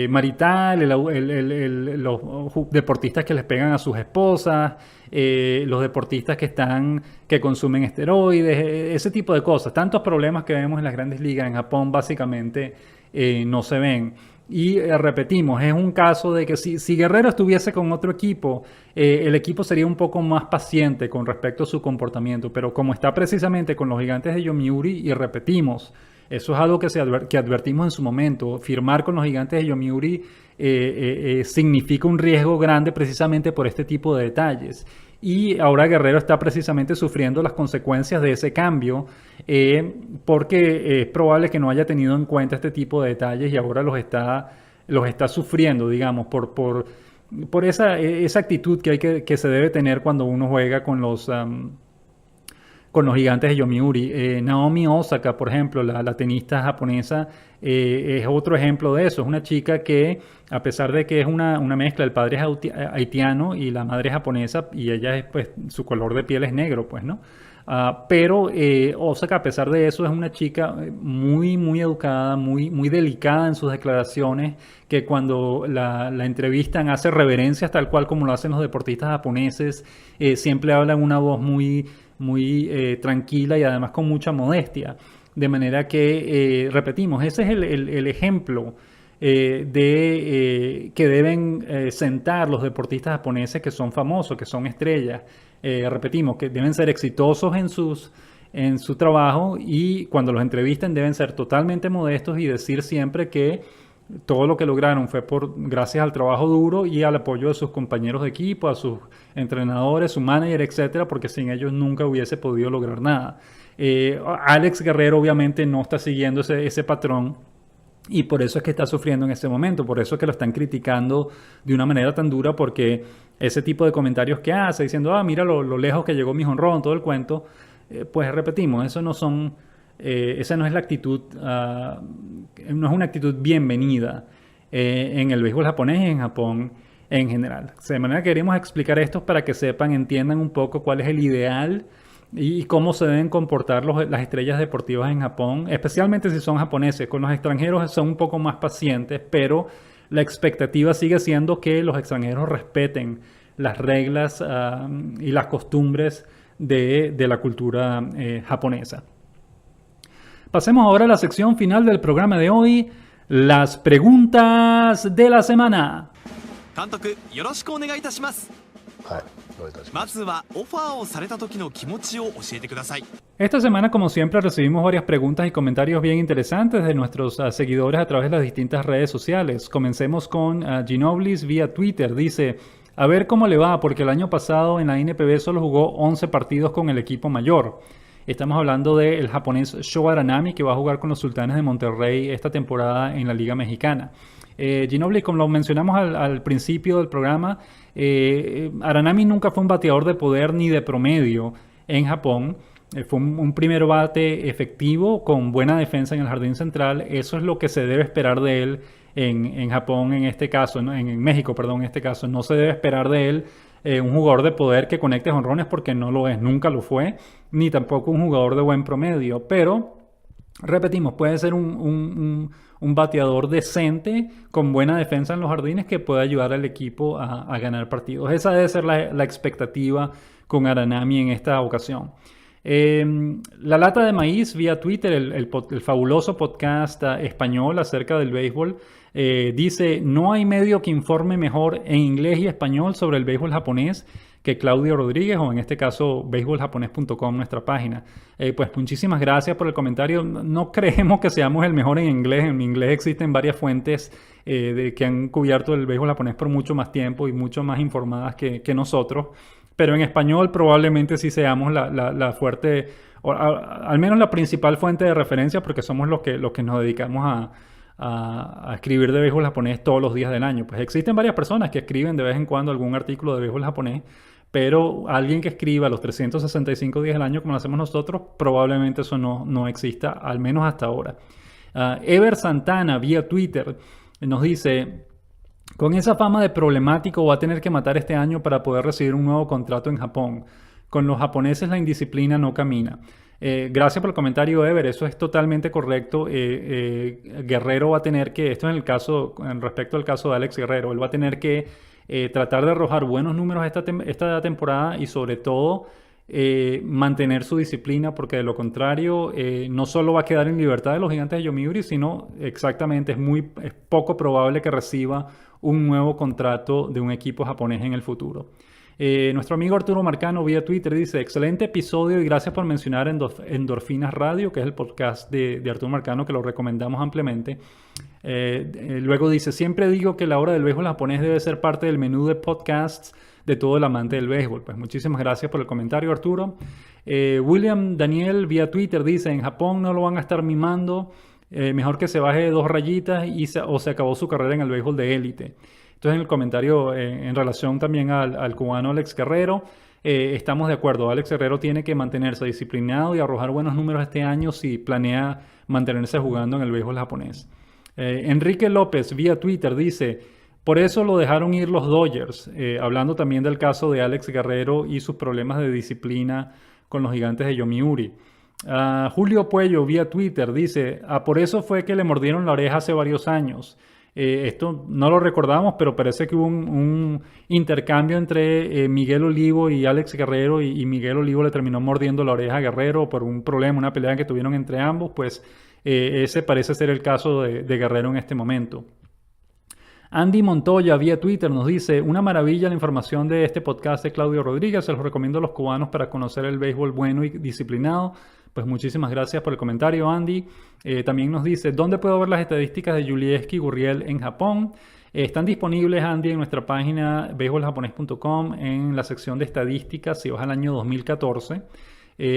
marital, los deportistas que les pegan a sus esposas, los deportistas que consumen esteroides, ese tipo de cosas. Tantos problemas que vemos en las grandes ligas en Japón básicamente no se ven. Y repetimos, es un caso de que si Guerrero estuviese con otro equipo, el equipo sería un poco más paciente con respecto a su comportamiento, pero como está precisamente con los Gigantes de Yomiuri, y repetimos, eso es algo que advertimos en su momento, firmar con los Gigantes de Yomiuri significa un riesgo grande precisamente por este tipo de detalles. Y ahora Guerrero está precisamente sufriendo las consecuencias de ese cambio, porque es probable que no haya tenido en cuenta este tipo de detalles y ahora los está sufriendo, digamos, por esa actitud que se debe tener cuando uno juega con los Gigantes de Yomiuri. Naomi Osaka, por ejemplo, la tenista japonesa, es otro ejemplo de eso. Es una chica que, a pesar de que es una mezcla, el padre es haitiano y la madre es japonesa, y ella es, pues, su color de piel es negro, pues, ¿no? Pero Osaka, a pesar de eso, es una chica muy, muy educada, muy, muy delicada en sus declaraciones, que cuando la entrevistan hace reverencias tal cual como lo hacen los deportistas japoneses. Siempre habla en una voz muy tranquila y además con mucha modestia. De manera que, repetimos, ese es el ejemplo que deben sentar los deportistas japoneses que son famosos, que son estrellas. Repetimos, que deben ser exitosos en su trabajo, y cuando los entrevisten deben ser totalmente modestos y decir siempre que todo lo que lograron fue gracias al trabajo duro y al apoyo de sus compañeros de equipo, a sus entrenadores, su manager, etcétera, porque sin ellos nunca hubiese podido lograr nada. Alex Guerrero obviamente no está siguiendo ese patrón, y por eso es que está sufriendo en este momento, por eso es que lo están criticando de una manera tan dura, porque ese tipo de comentarios que hace, diciendo, mira lo lejos que llegó mi jonrón, todo el cuento, pues repetimos, esa no es la actitud, no es una actitud bienvenida en el béisbol japonés y en Japón en general. De manera que queremos explicar esto para que entiendan un poco cuál es el ideal y cómo se deben comportar las estrellas deportivas en Japón, especialmente si son japoneses. Con los extranjeros son un poco más pacientes, pero la expectativa sigue siendo que los extranjeros respeten las reglas y las costumbres de la cultura japonesa. Pasemos ahora a la sección final del programa de hoy, las preguntas de la semana. Esta semana, como siempre, recibimos varias preguntas y comentarios bien interesantes de nuestros seguidores a través de las distintas redes sociales. Comencemos con Ginoblis vía Twitter. Dice, a ver cómo le va, porque el año pasado en la NPB solo jugó 11 partidos con el equipo mayor. Estamos hablando del japonés Sho Aranami, que va a jugar con los Sultanes de Monterrey esta temporada en la Liga Mexicana. Ginobili, como lo mencionamos al principio del programa, Aranami nunca fue un bateador de poder ni de promedio en Japón. Fue un primer bate efectivo con buena defensa en el jardín central. Eso es lo que se debe esperar de él en Japón en este caso, ¿no? En México, perdón, en este caso. No se debe esperar de él un jugador de poder que conecte jonrones porque no lo es, nunca lo fue, ni tampoco un jugador de buen promedio. Pero, repetimos, puede ser un bateador decente con buena defensa en los jardines que puede ayudar al equipo a ganar partidos. Esa debe ser la expectativa con Aranami en esta ocasión. La Lata de Maíz vía Twitter, el fabuloso podcast español acerca del béisbol, dice: no hay medio que informe mejor en inglés y español sobre el béisbol japonés que Claudio Rodríguez, o en este caso beisboljaponés.com, nuestra página. Pues muchísimas gracias por el comentario. No creemos que seamos el mejor en inglés. En inglés existen varias fuentes que han cubierto el béisbol japonés por mucho más tiempo y mucho más informadas que nosotros. Pero en español probablemente sí seamos la fuerte, o al menos la principal fuente de referencia, porque somos los que nos dedicamos a escribir de béisbol japonés todos los días del año. Pues existen varias personas que escriben de vez en cuando algún artículo de béisbol japonés, pero alguien que escriba los 365 días del año como lo hacemos nosotros, probablemente eso no exista, al menos hasta ahora. Ever Santana vía Twitter nos dice: con esa fama de problemático va a tener que matar este año para poder recibir un nuevo contrato en Japón. Con los japoneses la indisciplina no camina. Gracias por el comentario, Ever. Eso es totalmente correcto. Guerrero va a tener que, esto es respecto al caso de Alex Guerrero, él va a tener que tratar de arrojar buenos números esta temporada y sobre todo mantener su disciplina, porque de lo contrario no solo va a quedar en libertad de los Gigantes de Yomiuri, sino exactamente es poco probable que reciba un nuevo contrato de un equipo japonés en el futuro. Nuestro amigo Arturo Marcano vía Twitter dice: excelente episodio y gracias por mencionar Endorfinas Radio, que es el podcast de Arturo Marcano, que lo recomendamos ampliamente. Luego dice: siempre digo que la hora del béisbol japonés debe ser parte del menú de podcasts de todo el amante del béisbol. Pues muchísimas gracias por el comentario, Arturo. William Daniel vía Twitter dice: en Japón no lo van a estar mimando, mejor que se baje de 2 rayitas o se acabó su carrera en el béisbol de élite. Entonces, en el comentario en relación también al cubano Alex Guerrero, estamos de acuerdo. Alex Guerrero tiene que mantenerse disciplinado y arrojar buenos números este año si planea mantenerse jugando en el béisbol japonés. Enrique López vía Twitter dice: por eso lo dejaron ir los Dodgers, hablando también del caso de Alex Guerrero y sus problemas de disciplina con los Gigantes de Yomiuri. Julio Puello vía Twitter dice: por eso fue que le mordieron la oreja hace varios años. Esto no lo recordamos, pero parece que hubo un intercambio entre Miguel Olivo y Alex Guerrero, y Miguel Olivo le terminó mordiendo la oreja a Guerrero por un problema, una pelea que tuvieron entre ambos. Pues ese parece ser el caso de Guerrero en este momento. Andy Montoya vía Twitter nos dice: una maravilla la información de este podcast de Claudio Rodríguez, se los recomiendo a los cubanos para conocer el béisbol bueno y disciplinado. Pues muchísimas gracias por el comentario, Andy. También nos dice: ¿dónde puedo ver las estadísticas de Julieski Gurriel en Japón? Están disponibles, Andy, en nuestra página beisboljaponés.com en la sección de estadísticas. Si vas al año 2014,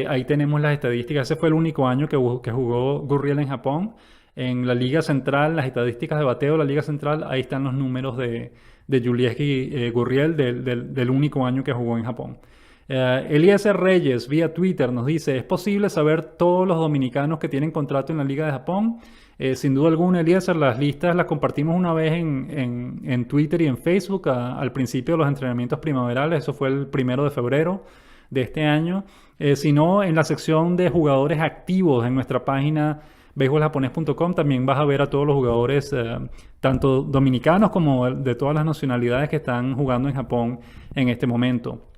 ahí tenemos las estadísticas. Ese fue el único año que jugó Gurriel en Japón. En la Liga Central, las estadísticas de bateo de la Liga Central, ahí están los números de Julieski Gurriel del único año que jugó en Japón. Eliezer Reyes vía Twitter nos dice: ¿es posible saber todos los dominicanos que tienen contrato en la Liga de Japón? Sin duda alguna, Eliezer, las listas las compartimos una vez en Twitter y en Facebook al principio de los entrenamientos primaverales. Eso fue el 1 de febrero de este año. Si no, en la sección de jugadores activos en nuestra página beisboljaponés.com también vas a ver a todos los jugadores, tanto dominicanos como de todas las nacionalidades que están jugando en Japón en este momento.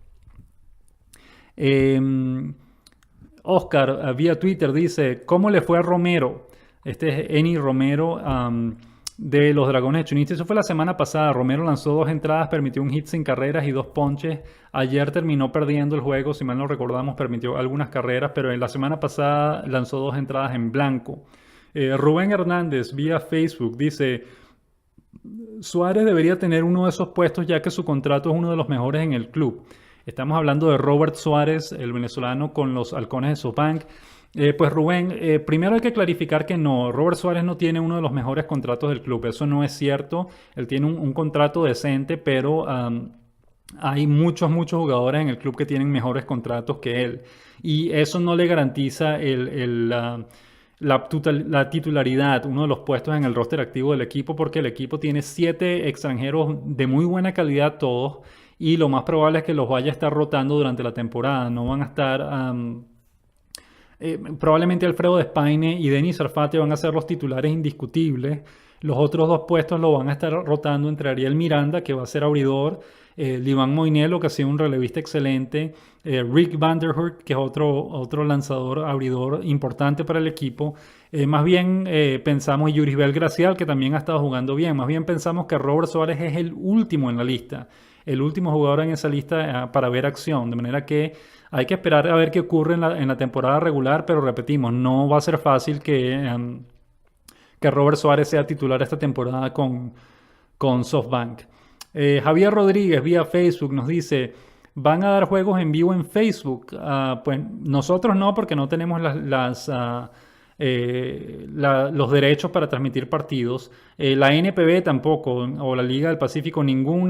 Oscar vía Twitter dice: ¿cómo le fue a Romero? Este es Eni Romero de los Dragones de Chunichi. Eso fue la semana pasada. Romero lanzó 2 entradas, permitió un hit sin carreras y 2 ponches. Ayer terminó perdiendo el juego, si mal no recordamos, permitió algunas carreras, pero en la semana pasada lanzó 2 entradas en blanco. Rubén Hernández vía Facebook dice: Suárez debería tener uno de esos puestos ya que su contrato es uno de los mejores en el club. Estamos hablando de Robert Suárez, el venezolano con los Halcones de SoftBank. Pues Rubén, primero hay que clarificar que no, Robert Suárez no tiene uno de los mejores contratos del club, eso no es cierto, él tiene un contrato decente, pero hay muchos jugadores en el club que tienen mejores contratos que él y eso no le garantiza la titularidad, uno de los puestos en el roster activo del equipo, porque el equipo tiene 7 extranjeros de muy buena calidad todos y lo más probable es que los vaya a estar rotando durante la temporada, no van a estar... probablemente Alfredo Despaine y Denis Sarfate van a ser los titulares indiscutibles. Los otros dos puestos lo van a estar rotando entre Ariel Miranda, que va a ser abridor, Liván Moinelo, que ha sido un relevista excelente, Rick Vanderhurt, que es otro lanzador abridor importante para el equipo. Más bien pensamos, y Yuribel Gracial, que también ha estado jugando bien, más bien pensamos que Robert Suárez es el último en la lista, el último jugador en esa lista para ver acción, de manera que hay que esperar a ver qué ocurre en la temporada regular, pero repetimos, no va a ser fácil que Robert Suárez sea titular esta temporada con SoftBank. Javier Rodríguez vía Facebook nos dice, ¿van a dar juegos en vivo en Facebook? Pues nosotros no, porque no tenemos los derechos para transmitir partidos. La NPB tampoco, o la Liga del Pacífico, ningún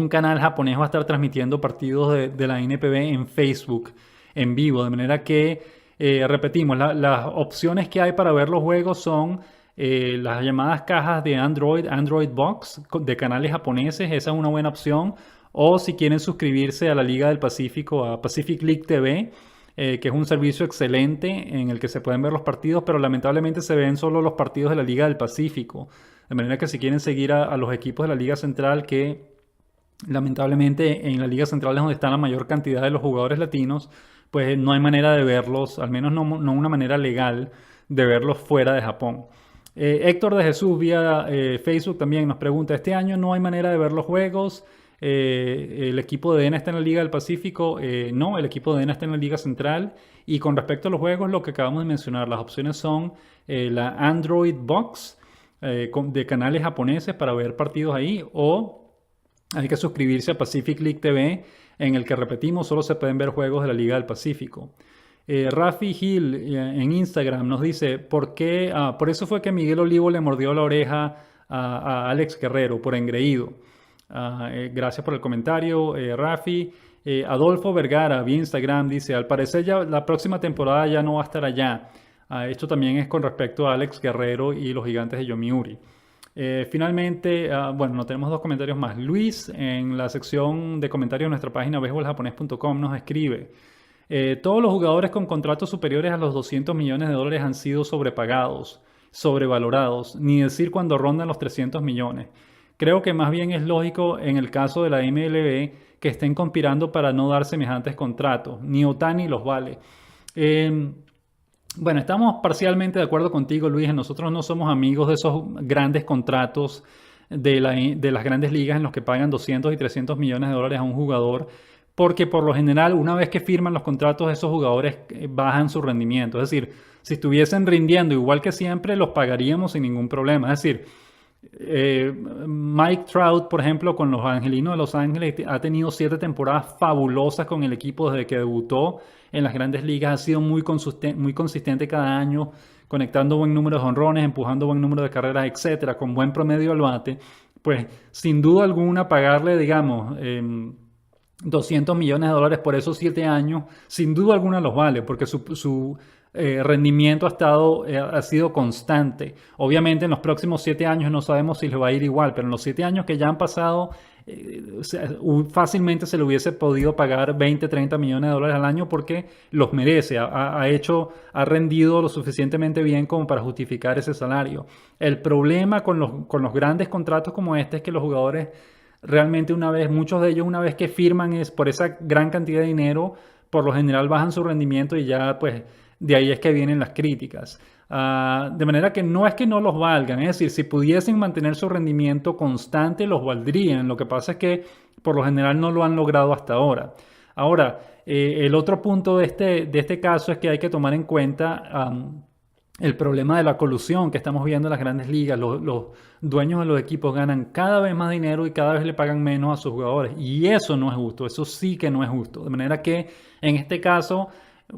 canal japonés va a estar transmitiendo partidos de la NPB en Facebook en vivo. De manera que, repetimos, las opciones que hay para ver los juegos son las llamadas cajas de Android Box de canales japoneses. Esa es una buena opción. O si quieren suscribirse a la Liga del Pacífico, a Pacific League TV, que es un servicio excelente en el que se pueden ver los partidos, pero lamentablemente se ven solo los partidos de la Liga del Pacífico. De manera que si quieren seguir a los equipos de la Liga Central, que lamentablemente en la Liga Central es donde está la mayor cantidad de los jugadores latinos, pues no hay manera de verlos, al menos no una manera legal de verlos fuera de Japón. Héctor de Jesús vía Facebook también nos pregunta, ¿este año no hay manera de ver los juegos? ¿El equipo de DENA está en la Liga del Pacífico? No, el equipo de DENA está en la Liga Central. Y con respecto a los juegos, lo que acabamos de mencionar, las opciones son la Android Box de canales japoneses para ver partidos ahí, o hay que suscribirse a Pacific League TV, en el que, repetimos, solo se pueden ver juegos de la Liga del Pacífico. Rafi Gil en Instagram nos dice, ¿por qué? Por eso fue que Miguel Olivo le mordió la oreja a Alex Guerrero, por engreído. Gracias por el comentario, Rafi. Adolfo Vergara vía Instagram dice, al parecer ya la próxima temporada ya no va a estar allá. Esto también es con respecto a Alex Guerrero y los Gigantes de Yomiuri. Finalmente, bueno, no tenemos 2 comentarios más. Luis, en la sección de comentarios de nuestra página baseballjaponés.com nos escribe, todos los jugadores con contratos superiores a los $200 millones han sido sobrepagados, sobrevalorados, ni decir cuando rondan los 300 millones. Creo que más bien es lógico en el caso de la MLB que estén conspirando para no dar semejantes contratos. Ni Otani los vale. Bueno, estamos parcialmente de acuerdo contigo, Luis. Nosotros no somos amigos de esos grandes contratos de las grandes ligas en los que pagan 200 y 300 millones de dólares a un jugador, porque por lo general, una vez que firman los contratos, esos jugadores bajan su rendimiento. Es decir, si estuviesen rindiendo igual que siempre, los pagaríamos sin ningún problema. Es decir, Mike Trout, por ejemplo, con los Angelinos de Los Ángeles, ha tenido 7 temporadas fabulosas con el equipo desde que debutó en las grandes ligas. Ha sido muy consistente cada año, conectando buen número de jonrones, empujando buen número de carreras, etcétera, con buen promedio al bate. Pues sin duda alguna pagarle, digamos, 200 millones de dólares por esos 7 años, sin duda alguna los vale, porque su rendimiento ha sido constante. Obviamente en los próximos 7 años no sabemos si le va a ir igual, pero en los 7 años que ya han pasado, fácilmente se le hubiese podido pagar 20, 30 millones de dólares al año porque los merece, ha rendido lo suficientemente bien como para justificar ese salario. El problema con los grandes contratos como este es que los jugadores realmente muchos de ellos una vez que firman es por esa gran cantidad de dinero, por lo general bajan su rendimiento y ya pues de ahí es que vienen las críticas. De manera que no es que no los valgan, es decir, si pudiesen mantener su rendimiento constante, los valdrían. Lo que pasa es que por lo general no lo han logrado hasta ahora. Ahora, el otro punto de este caso es que hay que tomar en cuenta el problema de la colusión que estamos viendo en las grandes ligas. Los dueños de los equipos ganan cada vez más dinero y cada vez le pagan menos a sus jugadores. Y eso no es justo, eso sí que no es justo. De manera que en este caso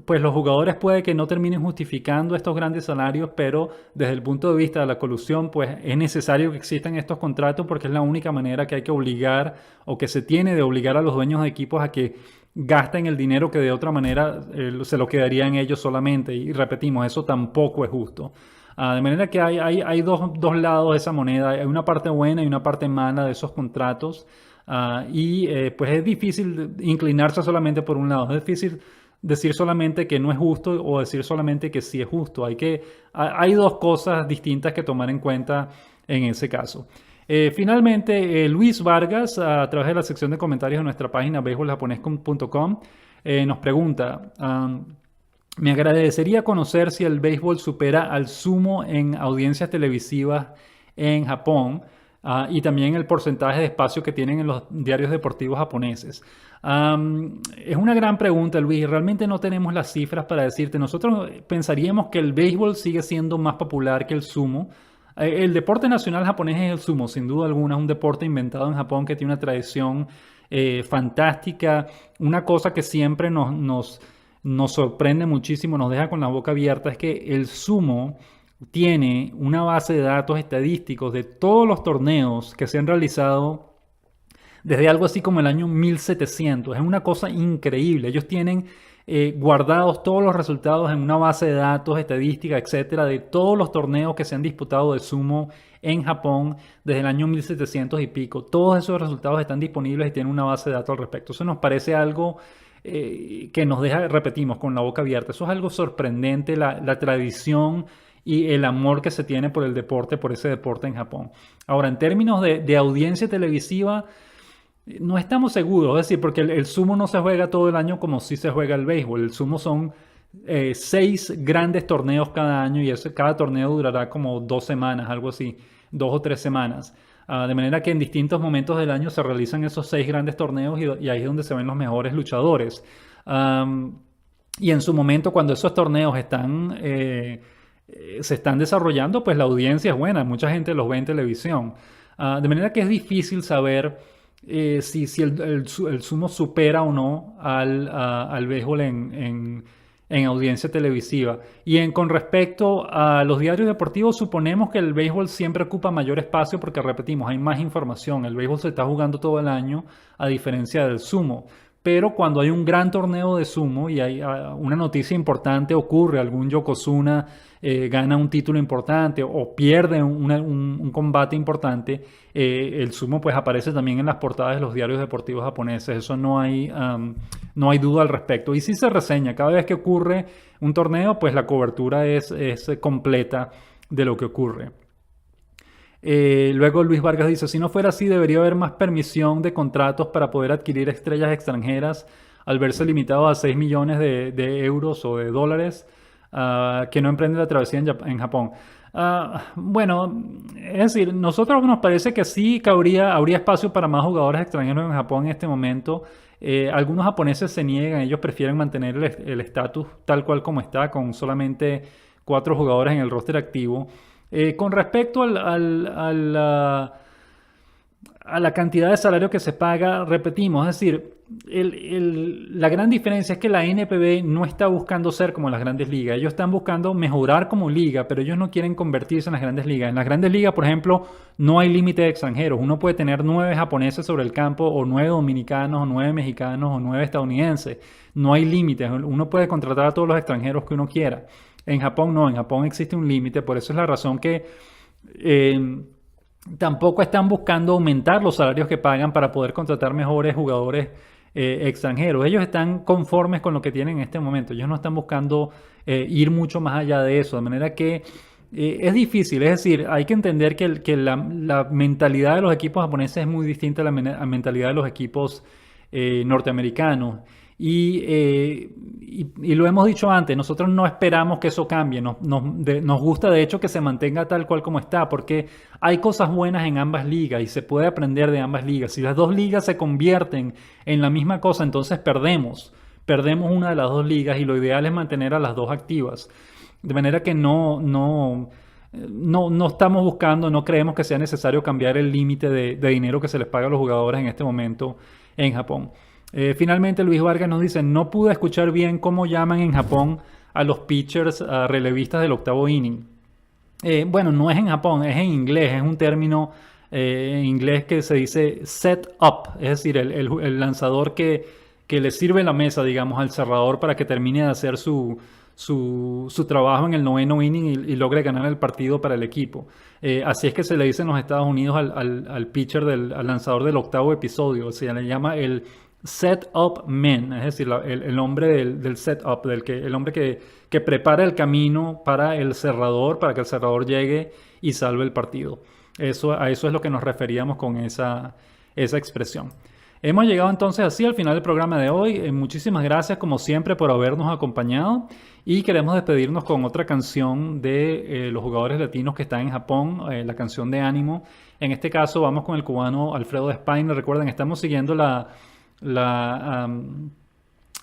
pues los jugadores puede que no terminen justificando estos grandes salarios, pero desde el punto de vista de la colusión, pues es necesario que existan estos contratos porque es la única manera que hay que obligar o que se tiene de obligar a los dueños de equipos a que gasten el dinero que de otra manera se lo quedarían ellos solamente. Y repetimos, eso tampoco es justo. De manera que hay dos lados de esa moneda. Hay una parte buena y una parte mala de esos contratos. Pues es difícil inclinarse solamente por un lado. Es difícil decir solamente que no es justo o decir solamente que sí es justo. Hay dos cosas distintas que tomar en cuenta en ese caso. Finalmente, Luis Vargas, a través de la sección de comentarios de nuestra página beisboljaponés.com, nos pregunta: me agradecería conocer si el béisbol supera al sumo en audiencias televisivas en Japón, y también el porcentaje de espacio que tienen en los diarios deportivos japoneses. Es una gran pregunta, Luis. Realmente no tenemos las cifras para decirte. Nosotros pensaríamos que el béisbol sigue siendo más popular que el sumo. El deporte nacional japonés es el sumo, sin duda alguna. Es un deporte inventado en Japón que tiene una tradición fantástica. Una cosa que siempre nos sorprende muchísimo, nos deja con la boca abierta, es que el sumo tiene una base de datos estadísticos de todos los torneos que se han realizado desde algo así como el año 1700. Es una cosa increíble. Ellos tienen guardados todos los resultados en una base de datos, estadística, etcétera, de todos los torneos que se han disputado de sumo en Japón desde el año 1700 y pico. Todos esos resultados están disponibles y tienen una base de datos al respecto. Eso nos parece algo que nos deja, repetimos, con la boca abierta. Eso es algo sorprendente, la tradición y el amor que se tiene por el deporte, por ese deporte en Japón. Ahora, en términos de audiencia televisiva, no estamos seguros, es decir, porque el sumo no se juega todo el año como si se juega el béisbol. El sumo son 6 grandes torneos cada año y cada torneo durará como 2 semanas, algo así, 2 o 3 semanas. De manera que en distintos momentos del año se realizan esos 6 grandes torneos y ahí es donde se ven los mejores luchadores. Y en su momento, cuando esos torneos se están desarrollando, pues la audiencia es buena, mucha gente los ve en televisión. De manera que es difícil saber si el sumo supera o no al béisbol en audiencia televisiva. Con respecto a los diarios deportivos, suponemos que el béisbol siempre ocupa mayor espacio porque, repetimos, hay más información. El béisbol se está jugando todo el año a diferencia del sumo. Pero cuando hay un gran torneo de sumo y hay una noticia importante ocurre, algún Yokozuna gana un título importante o pierde un combate importante, el sumo pues aparece también en las portadas de los diarios deportivos japoneses. Eso no hay duda al respecto. Y sí se reseña. Cada vez que ocurre un torneo, pues la cobertura es completa de lo que ocurre. Luego Luis Vargas dice: si no fuera así, debería haber más permisión de contratos para poder adquirir estrellas extranjeras al verse limitado a 6 millones de euros o de dólares que no emprenden la travesía en Japón. Bueno, es decir, nosotros nos parece que sí que habría espacio para más jugadores extranjeros en Japón en este momento. Algunos japoneses se niegan, ellos prefieren mantener el estatus tal cual como está, con solamente 4 jugadores en el roster activo. Con respecto a la cantidad de salario que se paga, repetimos, es decir, la gran diferencia es que la NPB no está buscando ser como las grandes ligas. Ellos están buscando mejorar como liga, pero ellos no quieren convertirse en las grandes ligas. En las grandes ligas, por ejemplo, no hay límite de extranjeros. Uno puede tener 9 japoneses sobre el campo, o 9 dominicanos, o 9 mexicanos, o 9 estadounidenses. No hay límites. Uno puede contratar a todos los extranjeros que uno quiera. En Japón no, en Japón existe un límite. Por eso es la razón que tampoco están buscando aumentar los salarios que pagan para poder contratar mejores jugadores extranjeros. Ellos están conformes con lo que tienen en este momento. Ellos no están buscando ir mucho más allá de eso. De manera que es difícil. Es decir, hay que entender que la mentalidad de los equipos japoneses es muy distinta a la mentalidad de los equipos norteamericanos. Y lo hemos dicho antes, nosotros no esperamos que eso cambie, nos gusta de hecho que se mantenga tal cual como está, porque hay cosas buenas en ambas ligas y se puede aprender de ambas ligas. Si las dos ligas se convierten en la misma cosa, entonces perdemos una de las dos ligas y lo ideal es mantener a las dos activas. De manera que no estamos buscando, no creemos que sea necesario cambiar el límite de dinero que se les paga a los jugadores en este momento en Japón. Finalmente Luis Vargas nos dice, no pude escuchar bien cómo llaman en Japón a los pitchers relevistas del octavo inning. Bueno, no es en Japón, es en inglés, es un término en inglés que se dice set up, es decir, el lanzador que le sirve la mesa, digamos, al cerrador para que termine de hacer su trabajo en el noveno inning y logre ganar el partido para el equipo. Así es que se le dice en los Estados Unidos al pitcher, al lanzador del octavo episodio, o sea, le llama el set-up man, es decir, el hombre del set-up, el hombre que prepara el camino para el cerrador, para que el cerrador llegue y salve el partido. A eso es lo que nos referíamos con esa expresión. Hemos llegado entonces así al final del programa de hoy. Muchísimas gracias como siempre por habernos acompañado y queremos despedirnos con otra canción de los jugadores latinos que están en Japón, la canción de ánimo. En este caso vamos con el cubano Alfredo Despaigne. Recuerden, estamos siguiendo la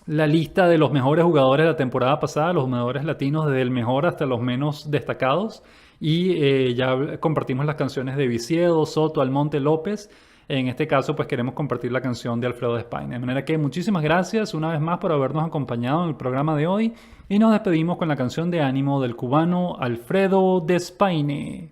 lista de los mejores jugadores de la temporada pasada, los jugadores latinos desde el mejor hasta los menos destacados. Y ya compartimos las canciones de Viciedo, Soto, Almonte, López. En este caso, pues queremos compartir la canción de Alfredo Despaigne. De manera que muchísimas gracias una vez más por habernos acompañado en el programa de hoy y nos despedimos con la canción de ánimo del cubano Alfredo Despaigne.